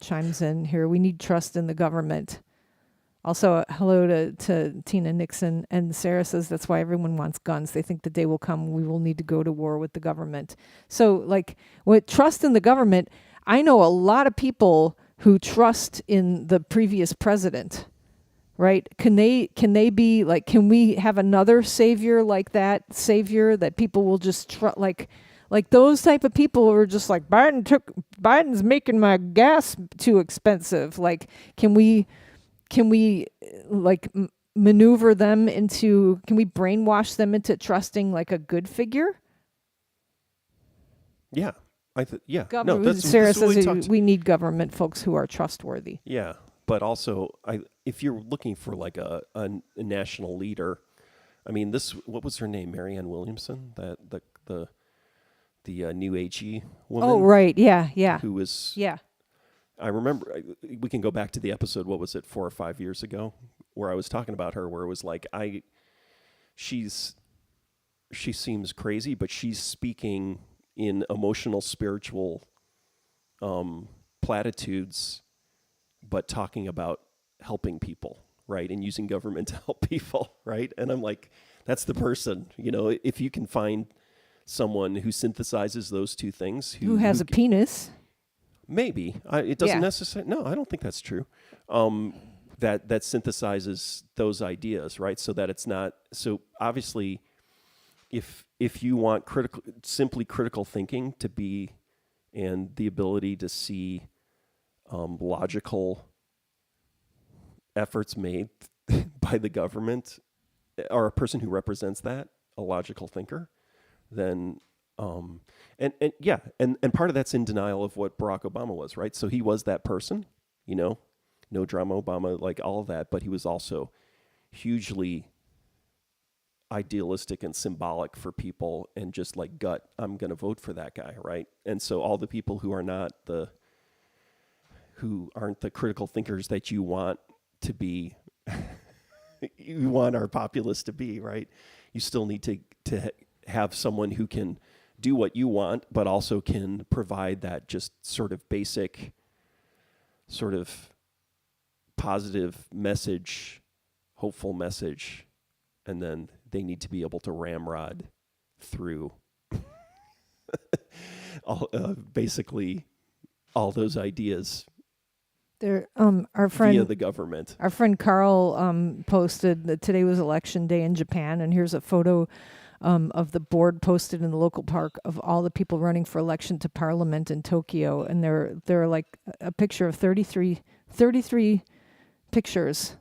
chimes in here. We need trust in the government. Also, hello to Tina Nixon. And Sarah says that's why everyone wants guns. They think the day will come we will need to go to war with the government. So, with trust in the government, I know a lot of people who trust in the previous president, right? Can they be can we have another savior like that? Savior that people will just trust, like those type of people are just like, Biden's making my gas too expensive. Can we maneuver them into, can we brainwash them into trusting a good figure? Yeah. Sarah says we need government folks who are trustworthy. Yeah. But also, if you're looking for a national leader, I mean, what was her name? Marianne Williamson, the new agey woman. Oh, right. Yeah. Yeah. Who was, yeah. I remember, we can go back to the episode, what was it, 4 or 5 years ago, where I was talking about her, where it was like, she seems crazy, but she's speaking in emotional, spiritual platitudes, but talking about helping people, right? And using government to help people, right? And I'm like, that's the person, if you can find someone who synthesizes those two things. Who has a penis. Maybe. It doesn't necessarily... No, I don't think that's true. That synthesizes those ideas, right? So that it's not... So obviously, if you want simply critical thinking to be, and the ability to see logical efforts made by the government, or a person who represents that, a logical thinker, then... And part of that's in denial of what Barack Obama was, right? So he was that person, no drama Obama, all of that, but he was also hugely idealistic and symbolic for people, and just gut, I'm going to vote for that guy, right? And so all the people who aren't the critical thinkers that you want to be, you want our populace to be, right? You still need to have someone who can do what you want, but also can provide that just sort of basic, sort of positive message, hopeful message, and then they need to be able to ramrod through basically all those ideas. Our friend via the government. Our friend Carl posted that today was election day in Japan, and here's a photo of the board posted in the local park of all the people running for election to parliament in Tokyo, and they're like a picture of 33 pictures,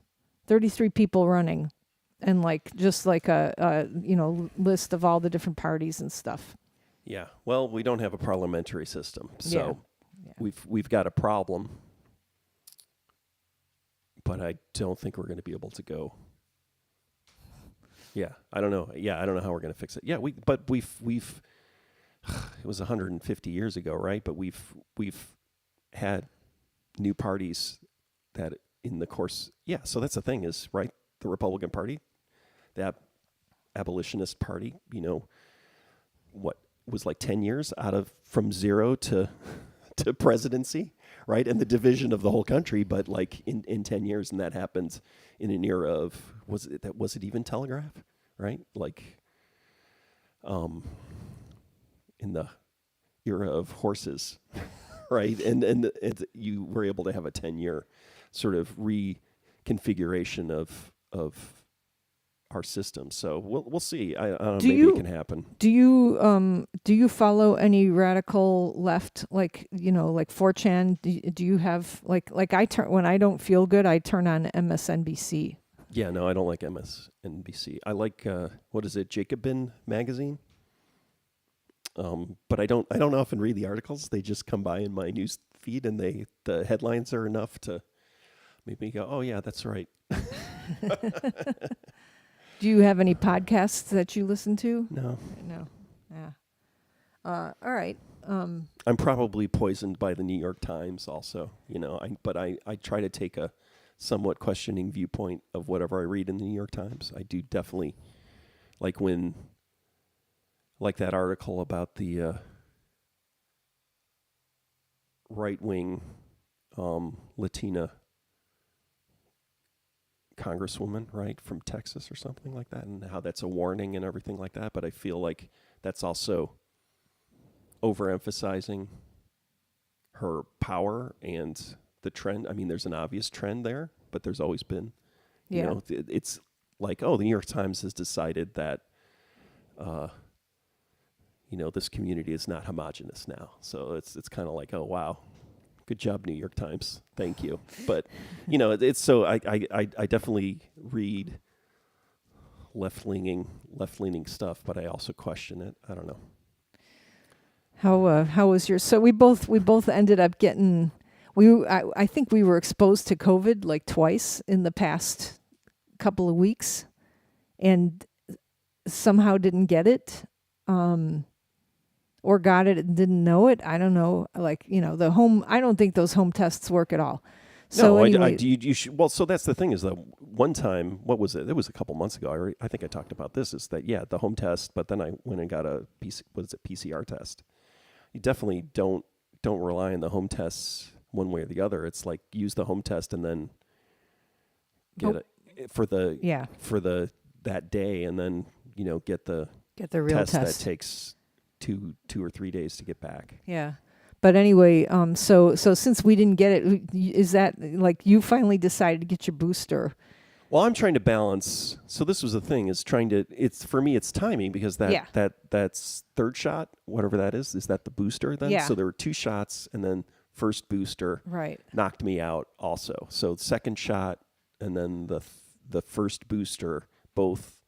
33 people running, and just a list of all the different parties and stuff. Yeah. Well, we don't have a parliamentary system, so yeah. we've got a problem. But I don't think we're going to be able to go. Yeah, I don't know. Yeah, I don't know how we're going to fix it. Yeah, we've it was 150 years ago, right? But we've had new parties that in the course. Yeah, so that's the thing is, right? The Republican Party, the abolitionist party, what was 10 years from zero to presidency, right? And the division of the whole country, but in 10 years, and that happened in an era of, was it even telegraph, right? In the era of horses, right? And you were able to have a 10-year sort of reconfiguration of our system. So we'll see. I don't know, Do maybe you- it can happen. Do you follow any radical left, like, like 4chan? Do you have like I turn when I don't feel good, I turn on MSNBC. Yeah, no, I don't like MSNBC. I like what is it, Jacobin magazine? But I don't often read the articles. They just come by in my news feed, and the headlines are enough to make me go, oh yeah, that's right. Do you have any podcasts that you listen to? No. No. Yeah. All right. I'm probably poisoned by the New York Times also, but I try to take a somewhat questioning viewpoint of whatever I read in the New York Times. I do definitely, like that article about the right-wing Latina congresswoman, right, from Texas or something like that, and how that's a warning and everything like that. But I feel like that's also overemphasizing her power and the trend. I mean, there's an obvious trend there, but there's always been, it's like, oh, the New York Times has decided that, this community is not homogenous now. So it's kind of like, oh, wow. Good job, New York Times. Thank you. But, it's so I definitely read left-leaning stuff, but I also question it. I don't know. How was yours? So we both ended up getting I think we were exposed to COVID like twice in the past couple of weeks, and somehow didn't get it. Or got it and didn't know it. I don't know. Like, the home, I don't think those home tests work at all. So no, anyway, you should, well, so that's the thing is that one time, what was it? It was a couple months ago. I think I talked about this, is that, the home test, but then I went and got a PCR test. You definitely don't rely on the home tests one way or the other. It's like use the home test and then get it for that day, and then, get the real test that takes 2 or 3 days to get back. Yeah. But anyway, so since we didn't get it, is that like you finally decided to get your booster? Well, I'm trying to balance. So this was the thing, is for me, it's timing, because that's third shot, whatever that is that the booster then? Yeah. So there were 2 shots, and then first booster knocked me out also. So second shot and then the first booster both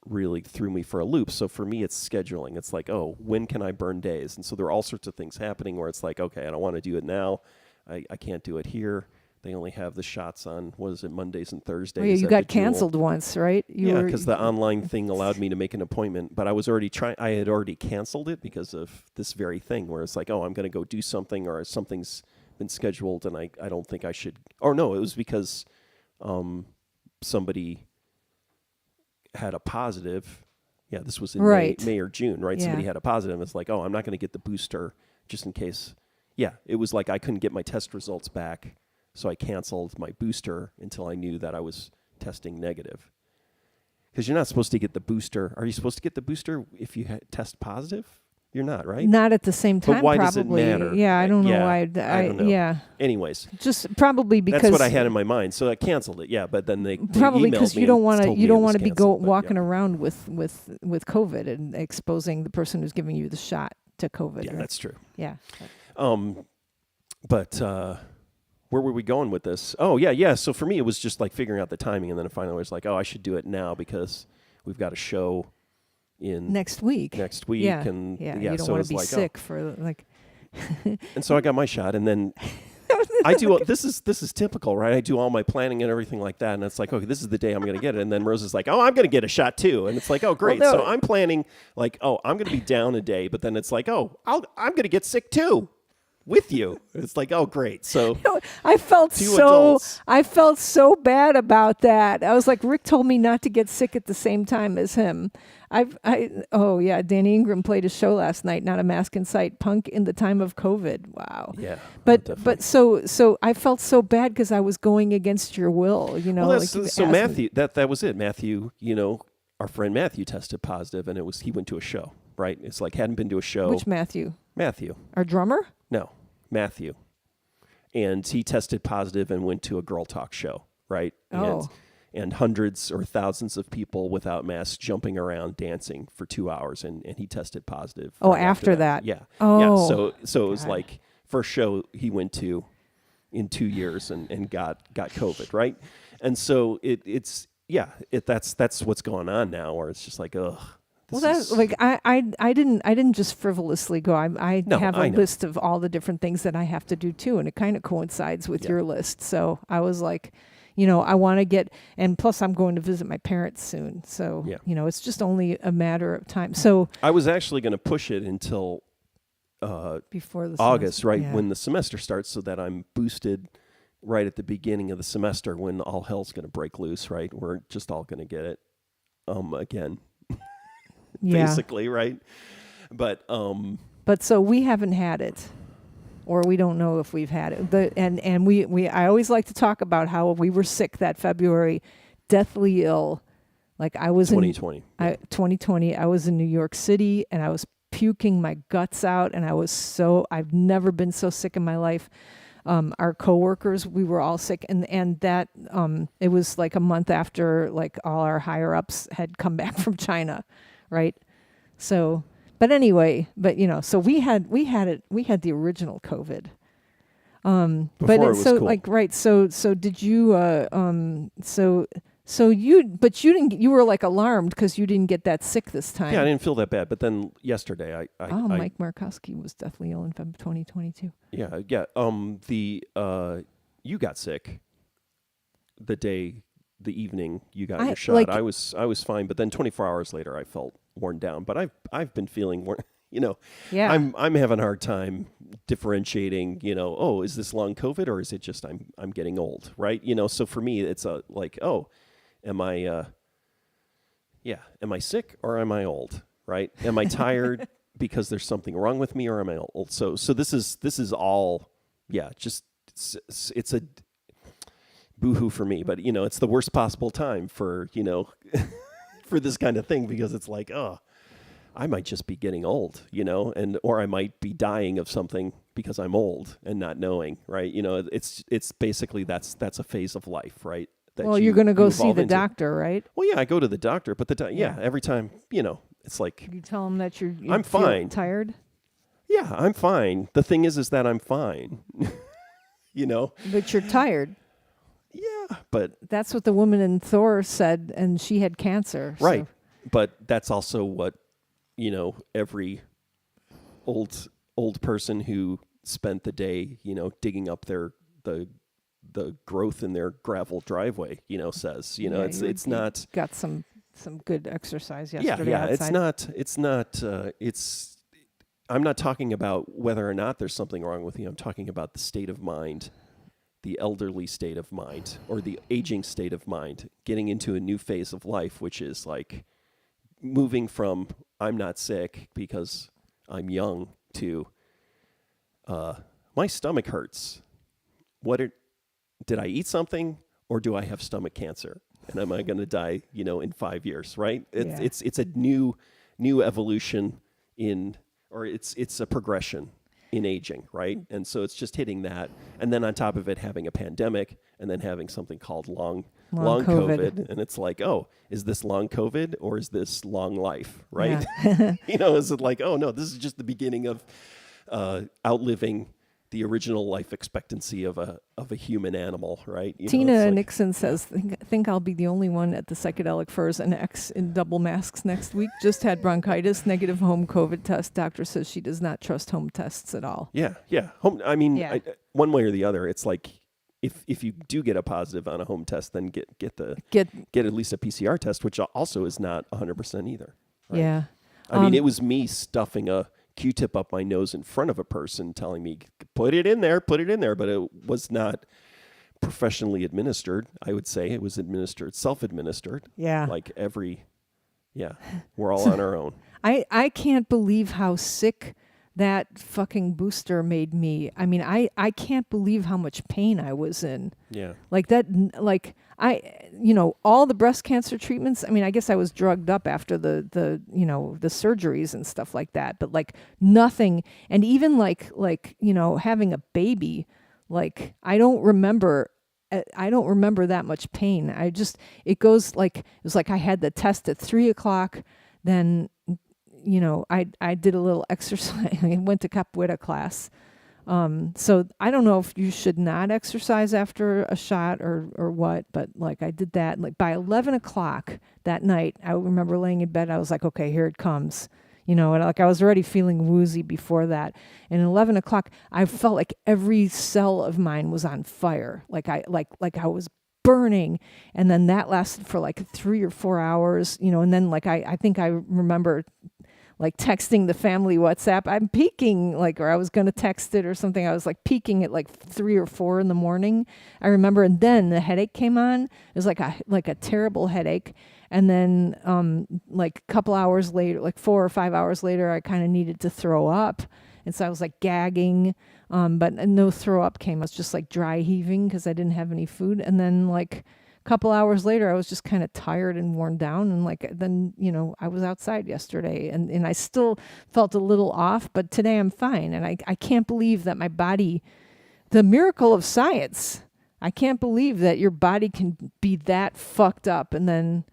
really threw me for a loop. So for me, it's scheduling. It's like, oh, when can I burn days? And so there are all sorts of things happening where it's like, okay, I don't want to do it now. I can't do it here. They only have the shots on, Mondays and Thursdays. Oh, yeah, you got canceled once, right? Because the online thing allowed me to make an appointment, but I was already I had already canceled it because of this very thing, where it's like, oh, I'm going to go do something, or something's been scheduled and I don't think I should. Or no, it was because somebody had a positive. Yeah, this was in May or June, right? Yeah. Somebody had a positive. It's like, oh, I'm not going to get the booster just in case. Yeah, it was like I couldn't get my test results back, so I canceled my booster until I knew that I was testing negative. Because you're not supposed to get the booster. Are you supposed to get the booster if you test positive? You're not, right? Not at the same time, but why probably. Does it matter? Yeah, I don't know why. I don't know. Yeah. Anyways. Just probably because that's what I had in my mind. So I canceled it. Yeah, but then they probably because you don't want to be walking yeah. around with COVID and exposing the person who's giving you the shot to COVID. Yeah, right? that's true. Yeah. But where were we going with this? Oh, yeah. So for me, it was just like figuring out the timing, and then finally I was like, oh, I should do it now because we've got a show in next week. Yeah. And you don't so want to be like, sick for like. And so I got my shot, and then I do. This is typical, right? I do all my planning and everything like that, and it's like, okay, this is the day I'm going to get it. And then Rose is like, oh, I'm going to get a shot too, and it's like, oh, great. Well, no. So I'm planning like, oh, I'm going to be down a day, but then it's like, oh, I'm going to get sick too with you. It's like, oh, great. So I felt so bad about that. I was like, Rick told me not to get sick at the same time as him. Danny Ingram played a show last night, Not a Mask in Sight, Punk in the Time of COVID. Wow. Yeah. But so I felt so bad because I was going against your will, Well, so Matthew, that was it. Matthew, our friend Matthew tested positive, and he went to a show, right? It's like hadn't been to a show. Which Matthew? Matthew. Our drummer? No, Matthew. And he tested positive and went to a girl talk show, right? Oh. and hundreds or thousands of people without masks jumping around dancing for 2 hours, and he tested positive. Oh, right after that. Yeah. Oh, yeah. So it was God. like first show he went to in 2 years and got COVID, right? And so that's what's going on now, where it's just like, ugh. Well, that's like I didn't just frivolously go. I No, have I a know. list of all the different things that I have to do too, and it kind of coincides with Yeah. your list. So I was like, I want to get, and plus I'm going to visit my parents soon. So Yeah. it's just only a matter of time. So I was actually going to push it until before the August, semester, right, yeah. when the semester starts, so that I'm boosted right at the beginning of the semester when all hell's going to break loose, right? We're just all going to get it again, Yeah. basically, right? But But so we haven't had it, or we don't know if we've had it. And we I always like to talk about how we were sick that February, deathly ill. Like I was 2020. in 2020. I was in New York City, and I was puking my guts out, and I've never been so sick in my life. Our coworkers, we were all sick, and that it was like a month after like all our higher ups had come back from China, right? So, but anyway, so we had the original COVID. Before But it was so cool. like right, so did you so you didn't, you were like alarmed because you didn't get that sick this time. Yeah, I didn't feel that bad. But then yesterday, Mike Markowski was deathly ill in February 2022. Yeah. You got sick the evening you got your shot. like- I was fine, but then 24 hours later, I felt worn down. But I've been feeling worn. Yeah. I'm having a hard time differentiating. Is this long COVID or is it just I'm getting old, right? So for me, it's am I sick or am I old, right? Am I tired because there's something wrong with me, or am I old? So this is all, just it's a boohoo for me, but it's the worst possible time for for this kind of thing, because it's like, I might just be getting old, or I might be dying of something because I'm old and not knowing, right? It's basically that's a phase of life, right? That Well, you're going to go you see evolve the into. doctor, right? Well, yeah, I go to the doctor, but Yeah. every time, it's like, You tell him that you I'm feel fine. tired, yeah, I'm fine. The thing is that I'm fine, but you're tired. Yeah, but That's what the woman in Thor said, and she had cancer. so- right. But that's also what, every old person who spent the day, digging up the growth in their gravel driveway, says, Yeah, it's you not. got some good exercise yesterday Yeah. outside. I'm not talking about whether or not there's something wrong with you. I'm talking about the state of mind, the elderly state of mind, or the aging state of mind, getting into a new phase of life, which is like moving from I'm not sick because I'm young to my stomach hurts. Did I eat something, or do I have stomach cancer? And am I going to die, in 5 years, right? Yeah. It's a new evolution it's a progression in aging, right? And so it's just hitting that. And then on top of it, having a pandemic, and then having something called long COVID. And it's like, is this long COVID or is this long life, right? Yeah. Is it like, no, this is just the beginning of outliving the original life expectancy of a human animal, right? Tina it's like, Nixon says, think I'll be the only one at the psychedelic furs and X in double masks next week. Just had bronchitis, negative home COVID test. Doctor says she does not trust home tests at all. Yeah. Yeah. One way or the other, it's like if you do get a positive on a home test, then get at least a PCR test, which also is not 100% either. Right? Yeah. I mean, it was me stuffing a Q-tip up my nose in front of a person telling me, put it in there, but it was not professionally administered. I would say it was self-administered. Yeah. Like we're all on our own. I can't believe how sick that fucking booster made me. I mean, I can't believe how much pain I was in. Yeah. Like that, all the breast cancer treatments. I mean, I guess I was drugged up after the surgeries and stuff like that, but like nothing. And even like having a baby, like I don't remember I don't remember that much pain. It goes like, it was like I had the test at 3:00. Then, I did a little exercise. I went to capoeira class. So I don't know if you should not exercise after a shot or what, but like I did that. Like by 11:00 that night, I remember laying in bed. I was like, okay, here it comes. And like I was already feeling woozy before that. And 11:00, I felt like every cell of mine was on fire. Like I was burning. And then that lasted for like 3 or 4 hours, and then like I think I remember like texting the family WhatsApp, I'm peaking, like, or I was going to text it or something. I was like peaking at like 3 or 4 in the morning. I remember, and then the headache came on. It was like a terrible headache. And then like a couple hours later, like 4 or 5 hours later, I kind of needed to throw up. And so I was like gagging, but no throw up came. I was just like dry heaving because I didn't have any food. And then like couple hours later, I was just kind of tired and worn down. And like, then, I was outside yesterday and I still felt a little off, but today I'm fine. And I can't believe that my body, the miracle of science, I can't believe that your body can be that fucked up and then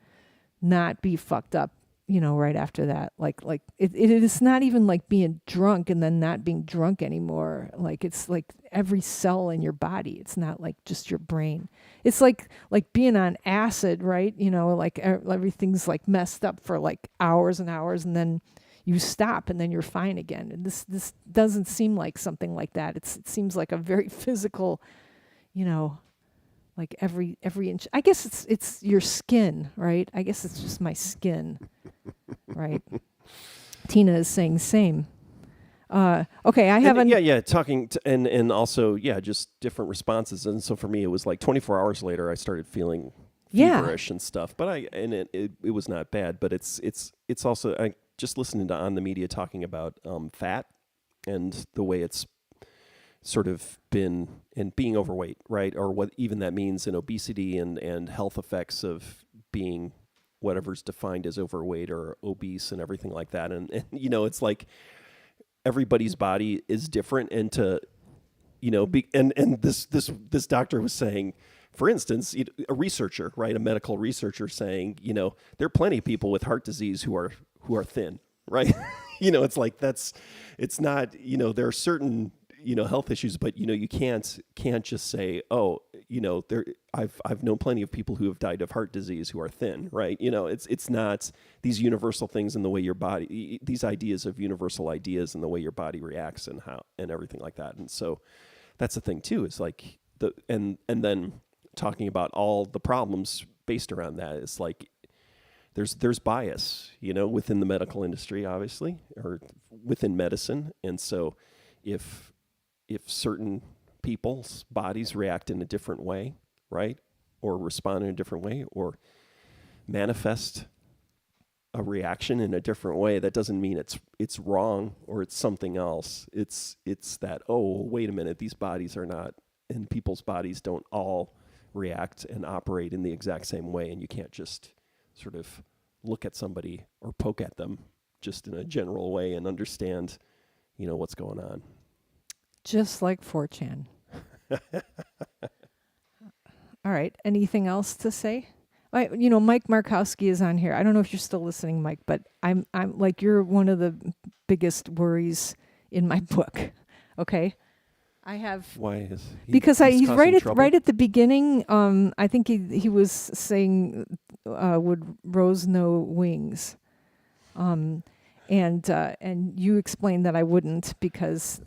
not be fucked up, right after that. Like it is not even like being drunk and then not being drunk anymore. Like it's like every cell in your body. It's not like just your brain. It's like being on acid, right? Like everything's like messed up for like hours and hours, and then you stop and then you're fine again. And this doesn't seem like something like that. It seems like a very physical, like every inch. I guess it's your skin, right? I guess it's just my skin, right? Tina is saying same. Okay, I have talking and also just different responses. And so for me, it was like 24 hours later, I started feeling feverish and stuff. But it was not bad. But it's also, I just listening to On the Media talking about fat and the way it's sort of been, and being overweight, right? Or what even that means in obesity and health effects of being whatever's defined as overweight or obese and everything like that. And it's like everybody's body is different, and to, and this doctor was saying, for instance, a researcher, right? A medical researcher saying, there are plenty of people with heart disease who are thin, right? It's like, it's not, there are certain, health issues, but you can't just say, oh, I've known plenty of people who have died of heart disease who are thin, right? It's not these universal things in the way your body, these ideas of universal ideas and the way your body reacts and how and everything like that. And so that's the thing too, is like and then talking about all the problems based around that is like there's bias, within the medical industry, obviously, or within medicine. And so if certain people's bodies react in a different way, right, or respond in a different way, or manifest a reaction in a different way, that doesn't mean it's wrong or it's something else. It's that, oh, wait a minute, these bodies are not, and people's bodies don't all react and operate in the exact same way, and you can't just sort of look at somebody or poke at them just in a general way and understand, what's going on. Just like 4chan. All right. Anything else to say? Mike Markowski is on here. I don't know if you're still listening, Mike, but I'm like, you're one of the biggest worries in my book. Okay. I have. Why is he? Because he's right at the beginning. I think he was saying, would rose know wings? And you explained that I wouldn't because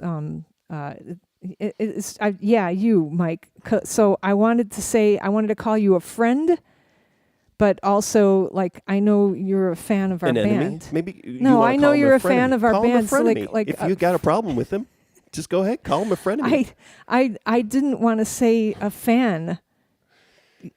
you, Mike. So I wanted to call you a friend, but also like I know you're a fan of our band. Enemy? Maybe. No, I know you're a fan of our band. So like if you got a problem with him, just go ahead, call him a friend of me. I didn't want to say a fan.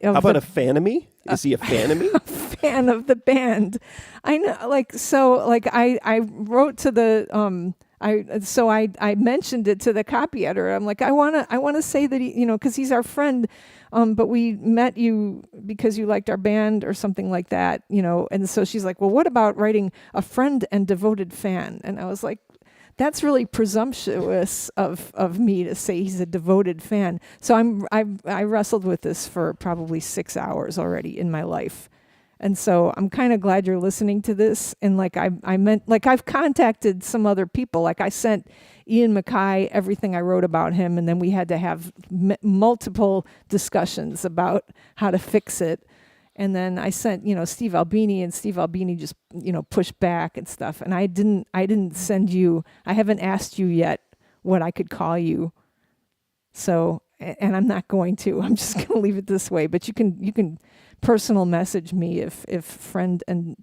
How about a fan of me? Is he a fan of me? A fan of the band. I know, I wrote to the I mentioned it to the copy editor. I'm like, I want to say that he, because he's our friend, but we met you because you liked our band or something like that, and so she's like, well, what about writing a friend and devoted fan? And I was like, that's really presumptuous of me to say he's a devoted fan. So I wrestled with this for probably 6 hours already in my life. And so I'm kind of glad you're listening to this. And like I meant, like I've contacted some other people. Like I sent Ian Mackay everything I wrote about him, and then we had to have multiple discussions about how to fix it. And then I sent, Steve Albini, and Steve Albini just, pushed back and stuff. And I didn't send you. I haven't asked you yet what I could call you. So, and I'm not going to. I'm just going to leave it this way. But you can personal message me if friend and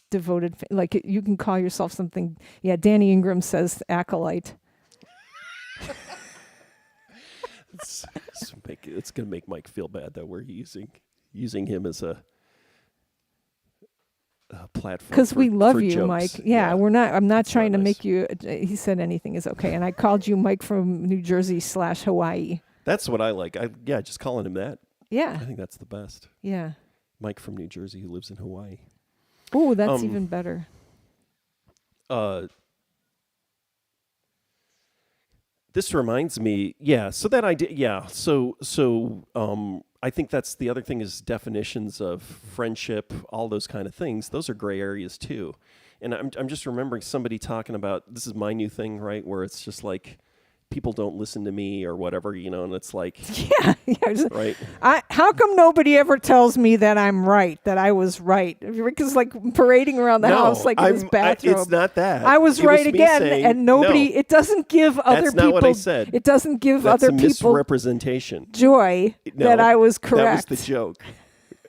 devoted, like you can call yourself something. Yeah, Danny Ingram says acolyte. It's going to make Mike feel bad that we're using him as a platform. Because we love you, jokes. Mike. Yeah, we're not. I'm not It's trying not to nice. make you. He said anything is okay, and I called you Mike from New Jersey / Hawaii. That's what I like. Just calling him that. Yeah, I think that's the best. yeah. Mike from New Jersey who lives in Hawaii. Oh, that's even better. This reminds me, so that idea, so I think that's the other thing is definitions of friendship, all those kind of things. Those are gray areas too. And I'm just remembering somebody talking about, this is my new thing, right, where it's just like, people don't listen to me or whatever, and it's like, Yeah. right? How come nobody ever tells me that I'm right, that I was right? Because like parading around the house like in his bathrobe. It's not that. I was It right me again, saying, and nobody. No, It doesn't give other that's people. not what I said. It doesn't give That's other a people misrepresentation. joy No, that I was correct. That was the joke.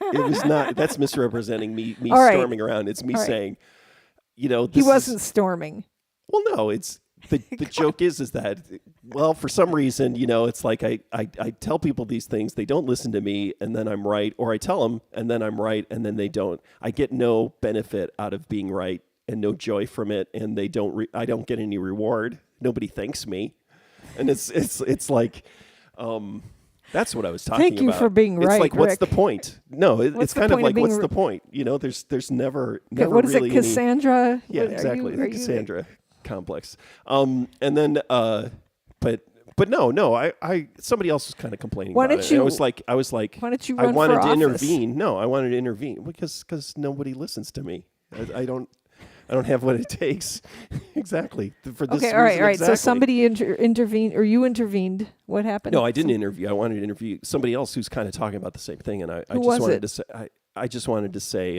It was not. That's misrepresenting me All right. storming around. It's me All right. saying, He this wasn't is, storming. well, no, it's the joke is that, well, for some reason, it's like I tell people these things, they don't listen to me, and then I'm right, or I tell them, and then I'm right, and then they don't. I get no benefit out of being right and no joy from it, and they don't. I don't get any reward. Nobody thanks me, and it's like. That's what I was talking about. Thank you for being right, It's like, what's Rick. the point? No, it's the kind of point of like, being what's the point? There's never What is really it, Cassandra? Yeah, What- exactly. Are The you, Cassandra complex. And then, but no. I somebody else was kind of complaining Why about don't it. you- And I was like, why don't you I run wanted for to office? intervene. No, I wanted to intervene because nobody listens to me. I don't have what it takes. Exactly. For this Okay, all right. reason, So exactly. somebody intervened, or you intervened. What happened? No, I didn't interview. I wanted to interview somebody else who's kind of talking about the same thing, and I Who just was wanted it? to say, I just wanted to say,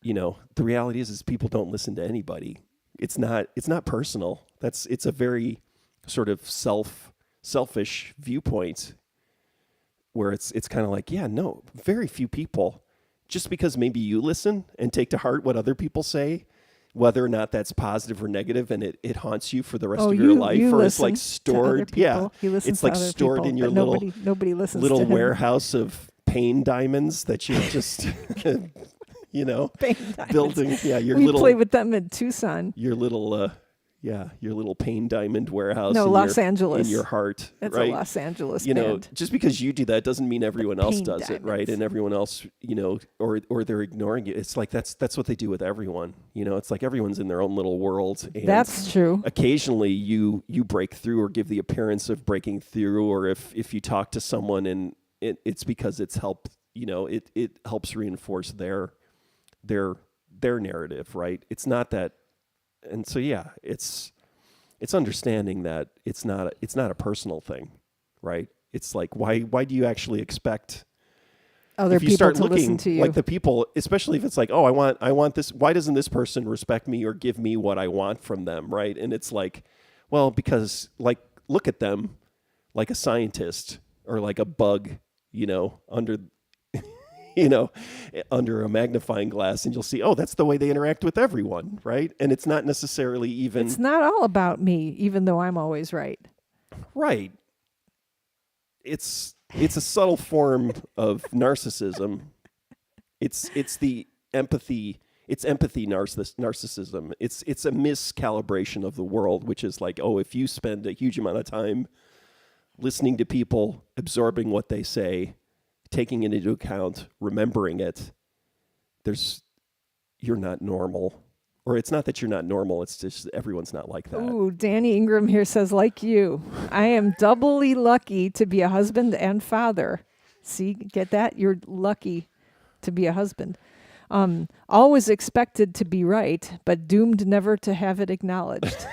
the reality is people don't listen to anybody. It's not personal. It's a very sort of selfish viewpoint where it's kind of like, very few people, just because maybe you listen and take to heart what other people say, whether or not that's positive or negative, and it haunts you for the rest of your life, or it's like stored. Yeah, he listens it's like to other stored people, in your but little nobody listens little to him. warehouse of pain diamonds that you just Pain diamonds. building. Yeah, your We little play with them in Tucson. your little your little pain diamond warehouse. No, in Los your, Angeles. in your heart. That's right? a Los Angeles band. Just because you do that doesn't mean everyone else Pain does it, right? diamonds. And everyone else, or they're ignoring it. It's like that's what they do with everyone. It's like everyone's in their own little world. And That's true. occasionally you break through or give the appearance of breaking through, or if you talk to someone and it's because it's helped. It helps reinforce their narrative, right? It's not that, and so it's understanding that it's not a personal thing, right? It's like why do you actually expect Other if you people start to looking listen to you. like the people, especially if it's like, oh, I want this. Why doesn't this person respect me or give me what I want from them, right? And it's like, well, because like look at them like a scientist or like a bug, under under a magnifying glass, and you'll see, oh, that's the way they interact with everyone, right? And it's not necessarily even It's not all about me, even though I'm always right. right. It's a subtle form of narcissism. It's the empathy. It's empathy narcissism. It's a miscalibration of the world, which is like, oh, if you spend a huge amount of time listening to people, absorbing what they say, taking it into account, remembering it, you're not normal. Or it's not that you're not normal. It's just everyone's not like that. Ooh, Danny Ingram here says, like you, I am doubly lucky to be a husband and father. See, get that? You're lucky to be a husband. Always expected to be right, but doomed never to have it acknowledged.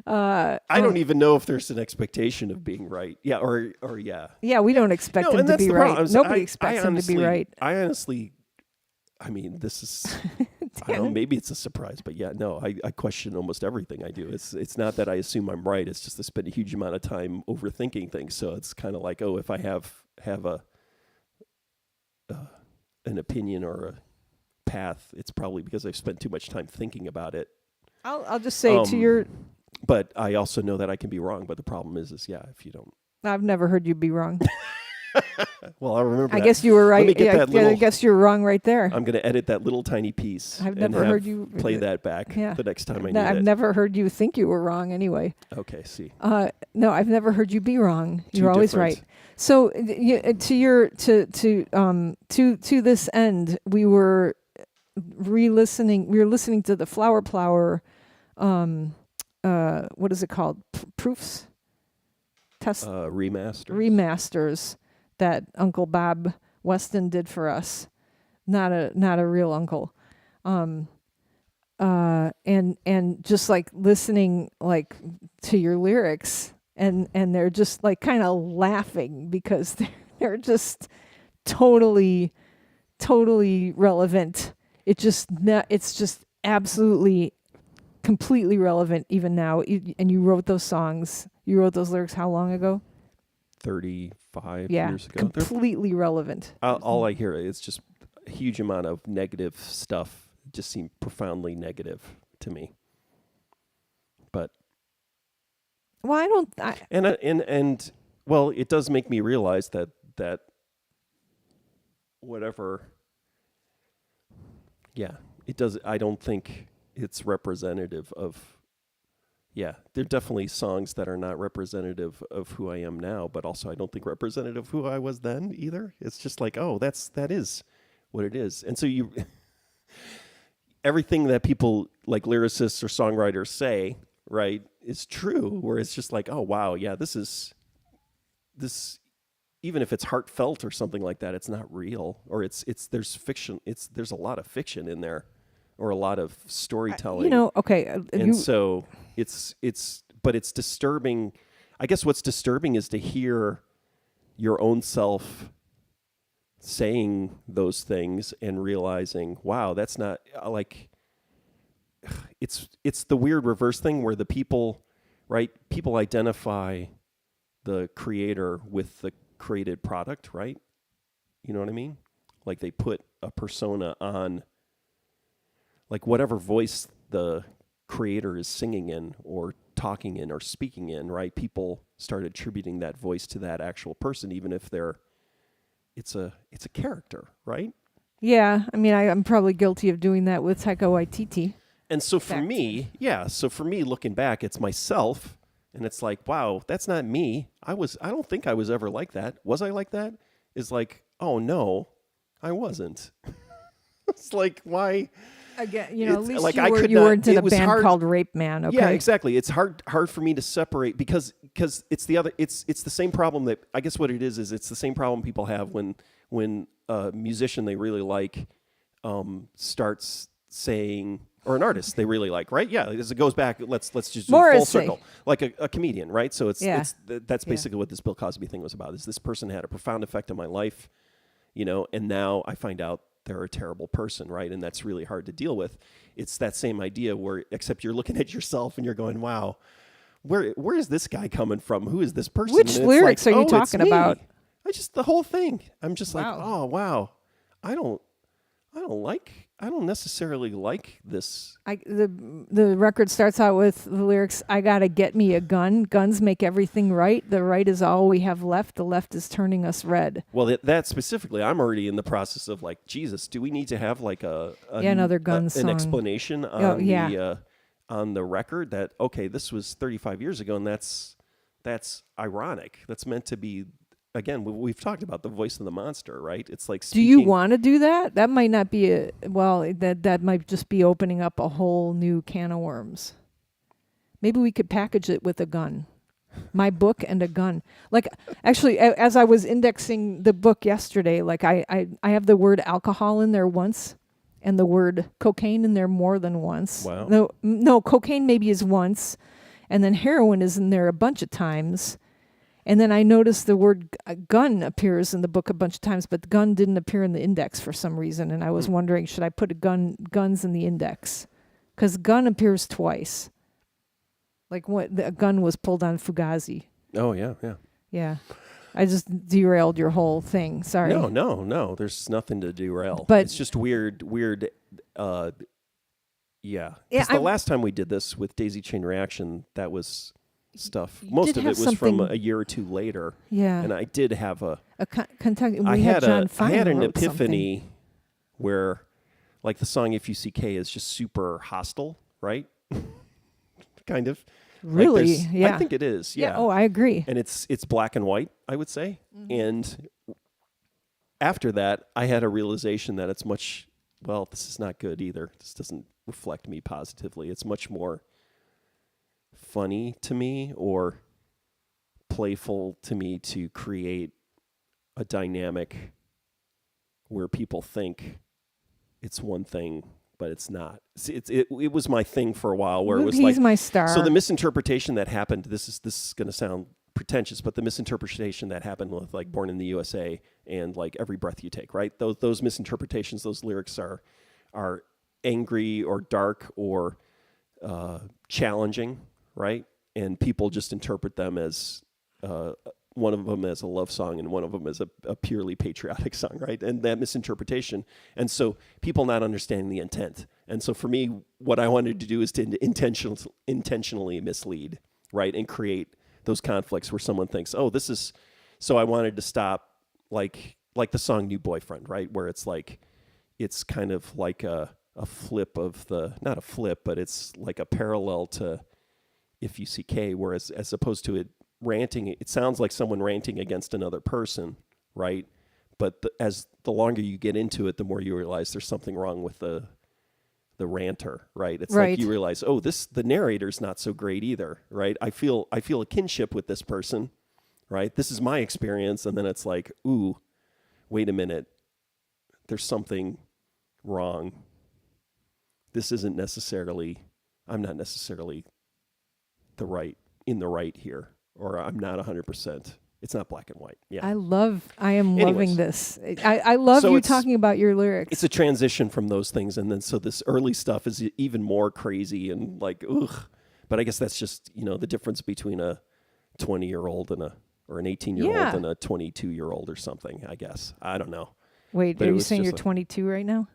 I don't even know if there's an expectation of being right. Yeah, or yeah. Yeah, we don't expect him and to that's be the right. problem. Nobody I expects him to be honestly- right. I honestly, I mean, this is, I don't know, maybe it's a surprise, but yeah, no, I question almost everything I do. It's not that I assume I'm right. It's just I spend a huge amount of time overthinking things. So it's kind of like, oh, if I have an opinion or a path, it's probably because I've spent too much time thinking about it. I'll just say to your, But I also know that I can be wrong. But the problem is yeah, if you don't. I've never heard you be wrong. Well, I'll remember I that. guess you were right. Let me get Yeah, that little, I guess you're wrong right there. I'm going to edit that little tiny piece. I've and never heard you play that back the next time I need I've it. never heard you think you were wrong anyway. Okay, see. No, I've never heard you be wrong. Too You're always different. right. So to this end, we were re-listening. We were listening to the Flower Plower. What is it called? Proofs. Test remasters that Uncle Bob Weston did for us. Not a real uncle. And just like listening like to your lyrics and they're just like kind of laughing because they're just totally relevant. It's just absolutely completely relevant even now. And you wrote those songs. You wrote those lyrics how long ago? 35 Yeah, years ago. completely relevant. All I hear is just a huge amount of negative stuff. Just seem profoundly negative to me. But Well, I don't. and well, it does make me realize that whatever. Yeah, it does. I don't think it's representative of. Yeah, there are definitely songs that are not representative of who I am now, but also I don't think representative of who I was then either. It's just like, oh, that is what it is. And so everything that people like lyricists or songwriters say, right, is true, where it's just like, oh, wow, yeah, this, even if it's heartfelt or something like that, it's not real, or there's fiction, there's a lot of fiction in there, or a lot of storytelling. Okay. And so but it's disturbing. I guess what's disturbing is to hear your own self saying those things and realizing, wow, that's not like, it's the weird reverse thing where the people identify the creator with the created product, right? You know what I mean? Like they put a persona on, like whatever voice the creator is singing in or talking in or speaking in, right? People start attributing that voice to that actual person, even if it's a character, right? Yeah, I mean, I'm probably guilty of doing that with Taika Waititi. And so for me, looking back, it's myself, and it's like, wow, that's not me. I don't think I was ever like that. Was I like that? Is like, oh no, I wasn't. It's like, why? Again, at least like you weren't in a band called Rape Man. Okay. Yeah, exactly. It's hard for me to separate because it's the same problem that I guess what it is it's the same problem people have when a musician they really like starts saying, or an artist they really like, right? Yeah, as it goes back, let's just do full circle, like a comedian, right? So that's basically what this Bill Cosby thing was about. Is this person had a profound effect on my life, and now I find out they're a terrible person, right? And that's really hard to deal with. It's that same idea where, except you're looking at yourself and you're going, wow, where is this guy coming from? Who is this person? Which lyrics are you talking about? The whole thing. I'm just like, Wow. oh, wow. I don't necessarily like this. The record starts out with the lyrics, I gotta get me a gun. Guns make everything right. The right is all we have left. The left is turning us red. Well, that specifically, I'm already in the process of like, Jesus, do we need to have like another gun song. An explanation on on the record that, okay, this was 35 years ago, and that's ironic. That's meant to be again, we've talked about the voice of the monster, right? It's like Do you speaking. want to do that? That might not be that might just be opening up a whole new can of worms. Maybe we could package it with a gun. My book and a gun. Like, actually, as I was indexing the book yesterday, like I have the word alcohol in there once and the word cocaine in there more than once. Wow. No, cocaine maybe is once, and then heroin is in there a bunch of times. And then I noticed the word gun appears in the book a bunch of times, but gun didn't appear in the index for some reason. And I was wondering, should I put guns in the index? Because gun appears twice. Like a gun was pulled on Fugazi. Oh, yeah. Yeah. I just derailed your whole thing. Sorry. No. There's nothing to derail. But it's just weird. Yeah. Yeah, The last time we did this with Daisy Chain Reaction, that was stuff. Most did of it have was from something- a year or two later. Yeah. And I did have Kentucky. I had an wrote epiphany where, like, the song "If You See K" is just super hostile, right? Kind of. Really? Yeah. I think it is. Yeah. Oh, I agree. And it's black and white, I would say. And after that, I had a realization that it's much. Well, this is not good either. This doesn't reflect me positively. It's much more funny to me or playful to me to create a dynamic where people think it's one thing, but it's not. It was my thing for a while where it was He's my star. So the misinterpretation that happened, this is going to sound pretentious, but the misinterpretation that happened with like Born in the USA and like Every Breath You Take, right? Those misinterpretations, those lyrics are angry or dark or challenging, right? And people just interpret them as one of them as a love song and one of them as a purely patriotic song, right? And that misinterpretation. And so people not understanding the intent. And so for me, what I wanted to do is to intentionally mislead, right? And create those conflicts where someone thinks, oh, this is... So I wanted to stop, like the song New Boyfriend, right? Where it's like, it's kind of like a flip of the... Not a flip, but it's like a parallel to If You See K, whereas as opposed to it ranting, it sounds like someone ranting against another person, right? But as the longer you get into it, the more you realize there's something wrong with the ranter, right? It's Right. like you realize, oh, the narrator's not so great either, right? I feel a kinship with this person, right? This is my experience, and then it's like, ooh, wait a minute, there's something wrong. This isn't necessarily, I'm not necessarily in the right here. Or I'm not 100%. It's not black and white. Yeah. I am loving this. I love you talking about your lyrics. It's a transition from those things. And then so this early stuff is even more crazy and like, ugh. But I guess that's just, the difference between a 20-year-old or an 18-year-old and a 22-year-old or something, I guess. I don't know. Wait, are you saying you're 22 right now?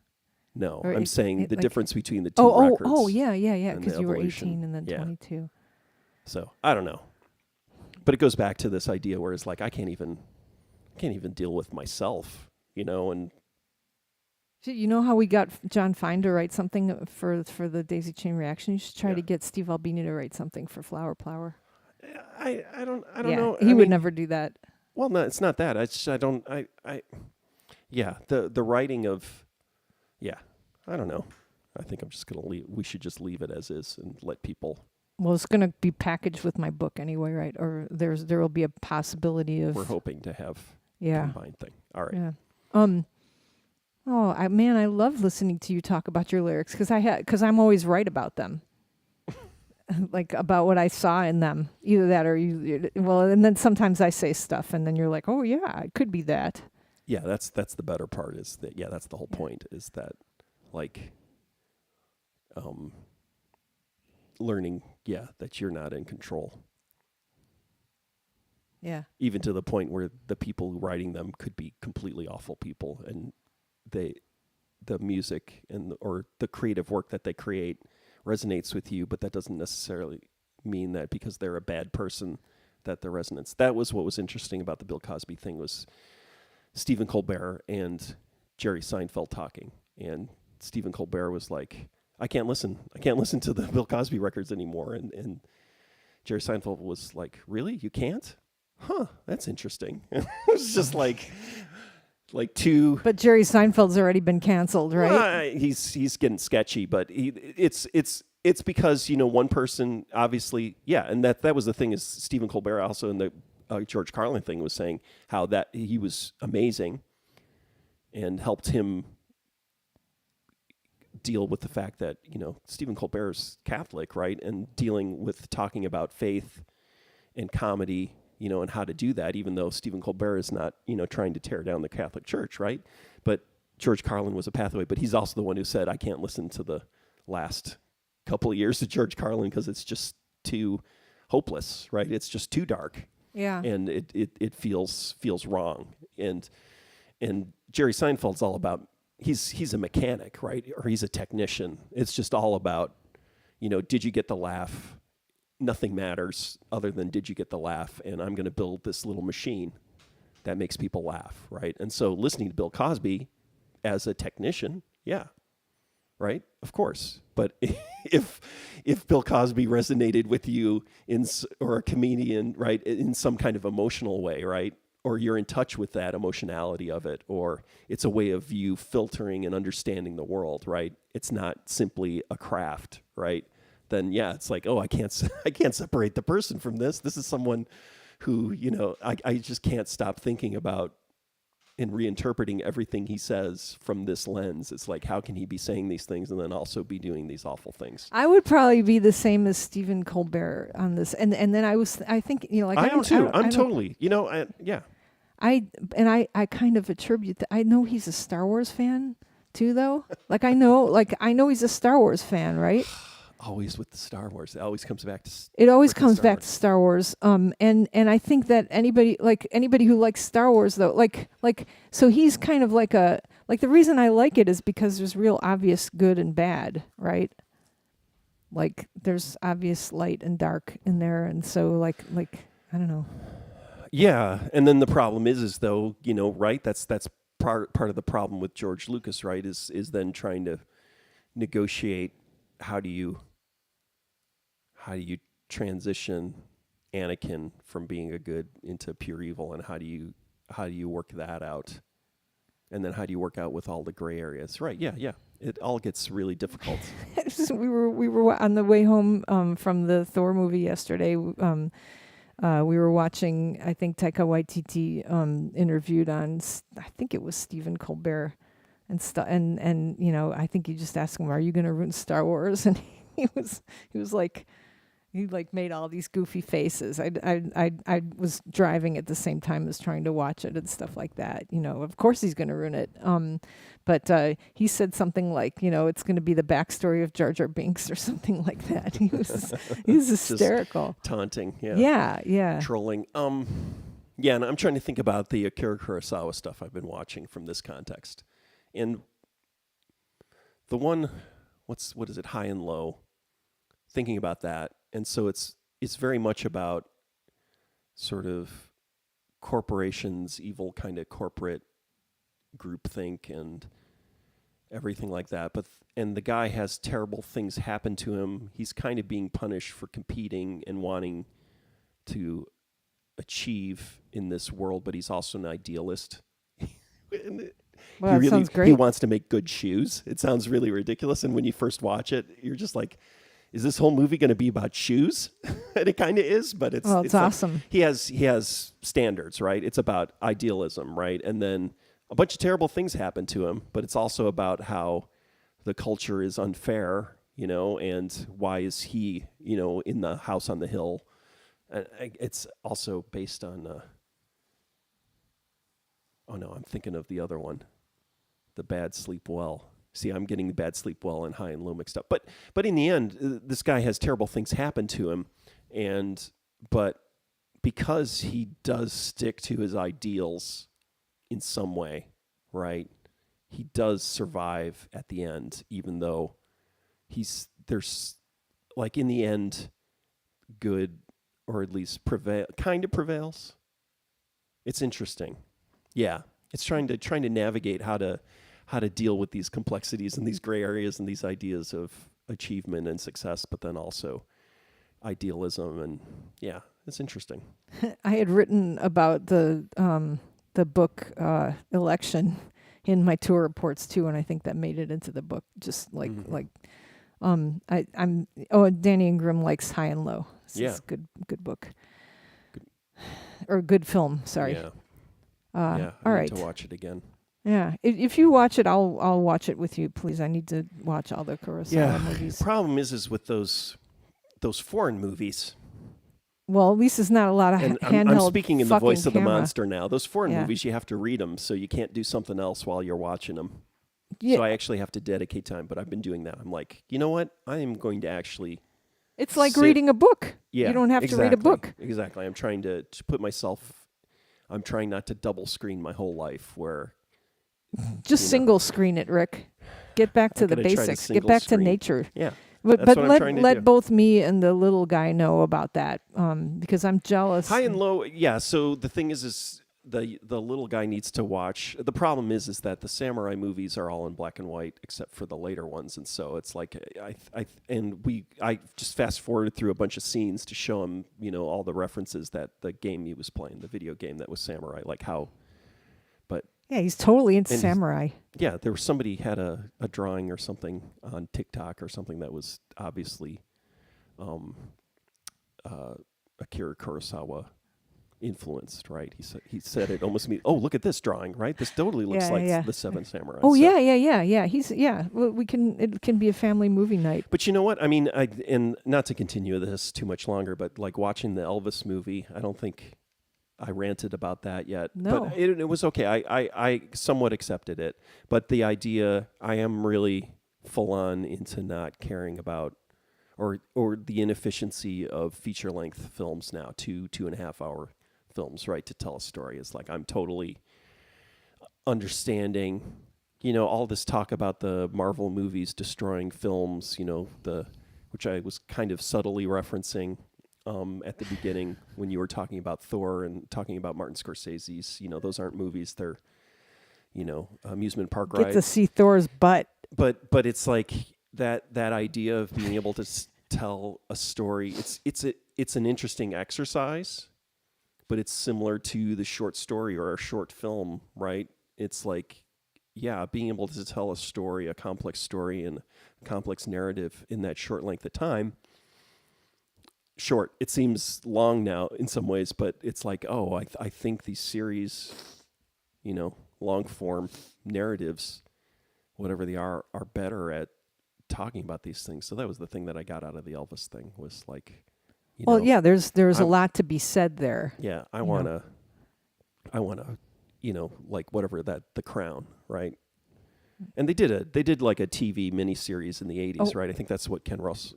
No, or I'm saying the like, difference between the two records. Oh, yeah, because the you were evolution. 18 and then 22. So, I don't know. But it goes back to this idea where it's like I can't even deal with myself, and You know how we got John Fine to write something for the Daisy Chain Reaction? You should try to get Steve Albini to write something for Flower Plower. I don't know. He would never do that. Well, no, it's not that. The writing of, I don't know. I think I'm just going to leave. We should just leave it as is and let people. Well, it's going to be packaged with my book anyway, right? Or there will be a possibility of... We're hoping to have a combined thing. All right. Yeah. I love listening to you talk about your lyrics because I'm always right about them. Like about what I saw in them. Either that or and then sometimes I say stuff and then you're like, oh yeah, it could be that. Yeah, that's the better part is that, that's the whole point is that like, learning, that you're not in control. Yeah. Even to the point where the people writing them could be completely awful people, and the music or the creative work that they create resonates with you, but that doesn't necessarily mean that because they're a bad person that the resonance. That was what was interesting about the Bill Cosby thing was Stephen Colbert and Jerry Seinfeld talking, and Stephen Colbert was like, I can't listen to the Bill Cosby records anymore. And Jerry Seinfeld was like, really? You can't? that's interesting. It's just like two. But Jerry Seinfeld's already been canceled, right? He's getting sketchy, but it's because one person obviously, and that was the thing is Stephen Colbert also in the George Carlin thing was saying how that he was amazing and helped him deal with the fact that Stephen Colbert's Catholic, right, and dealing with talking about faith and comedy, and how to do that, even though Stephen Colbert is not trying to tear down the Catholic Church, right? But George Carlin was a pathway, but he's also the one who said I can't listen to the last couple of years of George Carlin because it's just too hopeless, right? It's just too dark. Yeah. And it feels wrong. And Jerry Seinfeld's all about he's a mechanic, right? Or he's a technician. It's just all about, did you get the laugh? Nothing matters other than did you get the laugh? And I'm going to build this little machine that makes people laugh, right? And so listening to Bill Cosby as a technician, right? Of course. But if Bill Cosby resonated with you or a comedian, right, in some kind of emotional way, right? Or you're in touch with that emotionality of it, or it's a way of you filtering and understanding the world, right? It's not simply a craft, right? Then it's like, I can't separate the person from this. This is someone who, I just can't stop thinking about and reinterpreting everything he says from this lens. It's like, how can he be saying these things and then also be doing these awful things? I would probably be the same as Stephen Colbert on this, and then I think I am too. I'm totally, I kind of attribute that. I know he's a Star Wars fan too, though. I know he's a Star Wars fan, right? Always with the Star Wars, it always comes back to. It always comes back to Star Wars. And I think that anybody who likes Star Wars though, so he's kind of the reason I like it is because there's real obvious good and bad, right? There's obvious light and dark in there, and so I don't know. Yeah, and then the problem is though, right? That's part of the problem with George Lucas, right? Is then trying to negotiate how do you transition Anakin from being a good into pure evil, and how do you work that out, and then how do you work out with all the gray areas, right? Yeah. It all gets really difficult. We were on the way home from the Thor movie yesterday. We were watching, I think Taika Waititi interviewed on, I think it was Stephen Colbert, and I think you just asked him, "Are you going to ruin Star Wars?" And he was like, he made all these goofy faces. I was driving at the same time as trying to watch it and stuff like that. Of course he's going to ruin it. But he said something like, it's going to be the backstory of Jar Jar Binks or something like that. He was hysterical. Just taunting, Yeah. Trolling. And I'm trying to think about the Akira Kurosawa stuff I've been watching from this context. And the one, what is it, High and Low, thinking about that. And so it's very much about sort of corporations, evil kind of corporate groupthink and everything like that. And the guy has terrible things happen to him. He's kind of being punished for competing and wanting to achieve in this world, but he's also an idealist. Well, that sounds great. He wants to make good shoes. It sounds really ridiculous. And when you first watch it, you're just like, is this whole movie going to be about shoes? And it kind of is, but it's awesome. He has standards, right? It's about idealism, right? And then a bunch of terrible things happen to him, but it's also about how the culture is unfair, and why is he, in the house on the hill? It's also based on, I'm thinking of the other one, The Bad Sleep Well. See, I'm getting the Bad Sleep Well and High and Low mixed up. But in the end, this guy has terrible things happen to him, but because he does stick to his ideals in some way, right? He does survive at the end, even though there's in the end, good, or at least prevails. It's interesting. Yeah, it's trying to navigate how to deal with these complexities and these gray areas and these ideas of achievement and success, but then also idealism, and that's interesting. I had written about the book Election in my tour reports too, and I think that made it into the book. Just like I'm Danny Ingram likes High and Low. It's a good book. Or good film, sorry. Yeah. All I right. need to watch it again. Yeah, if you watch it, I'll watch it with you, please. I need to watch all the Kurosawa movies. The problem is with those foreign movies. Well, at least it's not a lot of And handheld. I'm speaking in the voice of the camera. monster now. Those foreign movies, you have to read them, so you can't do something else while you're watching them. Yeah. So I actually have to dedicate time, but I've been doing that. I'm like, you know what? I am going to actually. It's like reading a book. Yeah, you don't have to read a book. Exactly. I'm trying to put myself. I'm trying not to double screen my whole life. Where just single screen it, Rick. Get back to the basics. Get back to nature. Yeah. But what I'm trying to let do. both me and the little guy know about that, because I'm jealous. High and Low, yeah. So the thing is the little guy needs to watch. The problem is that the samurai movies are all in black and white except for the later ones, and so it's like I just fast forwarded through a bunch of scenes to show him, all the references that the game he was playing, the video game that was samurai, like how. But yeah, he's totally into samurai. Yeah, there was somebody had a drawing or something on TikTok or something that was obviously Akira Kurosawa influenced, right? He said it almost means, oh, look at this drawing, right? This totally looks like the Seven Samurai. Oh, so. yeah. Well, it can be a family movie night. But you know what? I mean, and not to continue this too much longer, but like watching the Elvis movie, I don't think I ranted about that yet. No. But it was okay. I somewhat accepted it. But the idea, I am really full on into not caring about or the inefficiency of feature-length films now, 2.5 hour films, right, to tell a story. It's like I'm totally understanding, all this talk about the Marvel movies destroying films, which I was kind of subtly referencing at the beginning when you were talking about Thor and talking about Martin Scorsese's, those aren't movies, they're, amusement park rides. Get to see Thor's butt. But it's like that idea of being able to tell a story. It's an interesting exercise, but it's similar to the short story or a short film, right? It's like, being able to tell a story, a complex story and a complex narrative in that short length of time. Short, it seems long now in some ways, but it's like, I think these series, long form narratives, whatever they are better at talking about these things. So that was the thing that I got out of the Elvis thing was like, there's a lot to be said there. Yeah, I wanna, like whatever The Crown, right? And they did like a TV miniseries in the 80s, right? I think that's what Ken Russell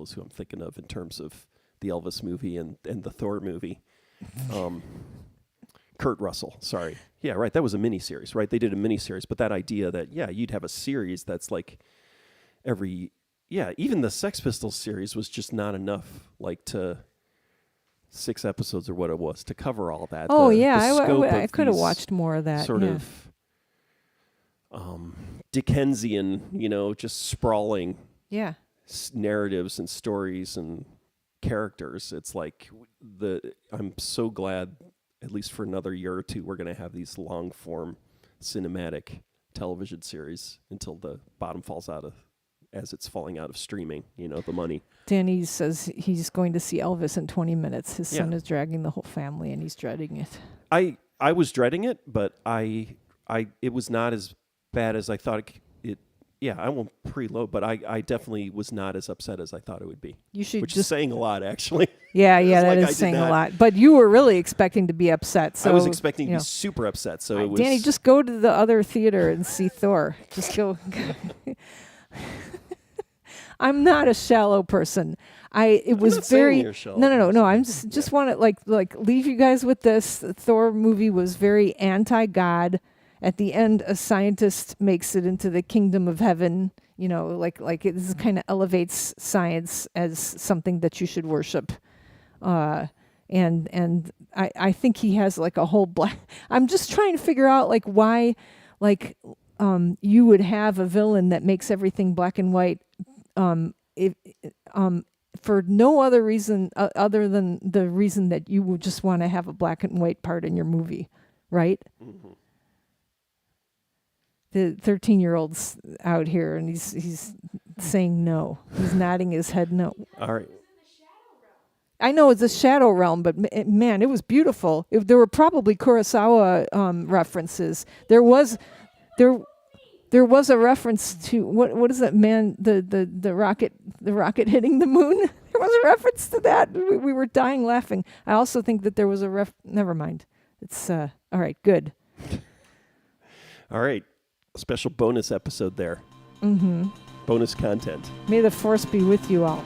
is who I'm thinking of in terms of the Elvis movie and the Thor movie. Kurt Russell, sorry. Yeah, right. That was a miniseries, right? They did a miniseries, but that idea that, you'd have a series that's like even the Sex Pistols series was just not enough, like to 6 episodes or what it was to cover all that. Oh, I could have watched more of that. Sort of Dickensian, just sprawling narratives and stories and characters. It's like I'm so glad, at least for another year or two, we're going to have these long form cinematic television series until the bottom falls out as it's falling out of streaming, the money. Danny says he's going to see Elvis in 20 minutes. His son is dragging the whole family and he's dreading it. I was dreading it, but it was not as bad as I thought it. I won't preload, but I definitely was not as upset as I thought it would be. Which is saying a lot, actually. Yeah, that is saying a lot. But you were really expecting to be upset. So I was expecting to be super upset. So it was. Danny, just go to the other theater and see Thor. Just go. I'm not a shallow person. It was very no. I'm just want to like leave you guys with this. The Thor movie was very anti-God. At the end, a scientist makes it into the kingdom of heaven. This kind of elevates science as something that you should worship. And I think he has like a whole black. I'm just trying to figure out why, you would have a villain that makes everything black and white. for no other reason other than the reason that you would just want to have a black and white part in your movie, right? Mm-hmm. The 13-year-old's out here and he's saying no. He's nodding his head no. All right. I know it's a shadow realm, but man, it was beautiful. There were probably Kurosawa references. There was a reference to what is that man the rocket hitting the moon. There was a reference to that. We were dying laughing. I also think that there was a never mind. It's all right. Good. All right. A special bonus episode there. Mm-hmm. Bonus content. May the force be with you all.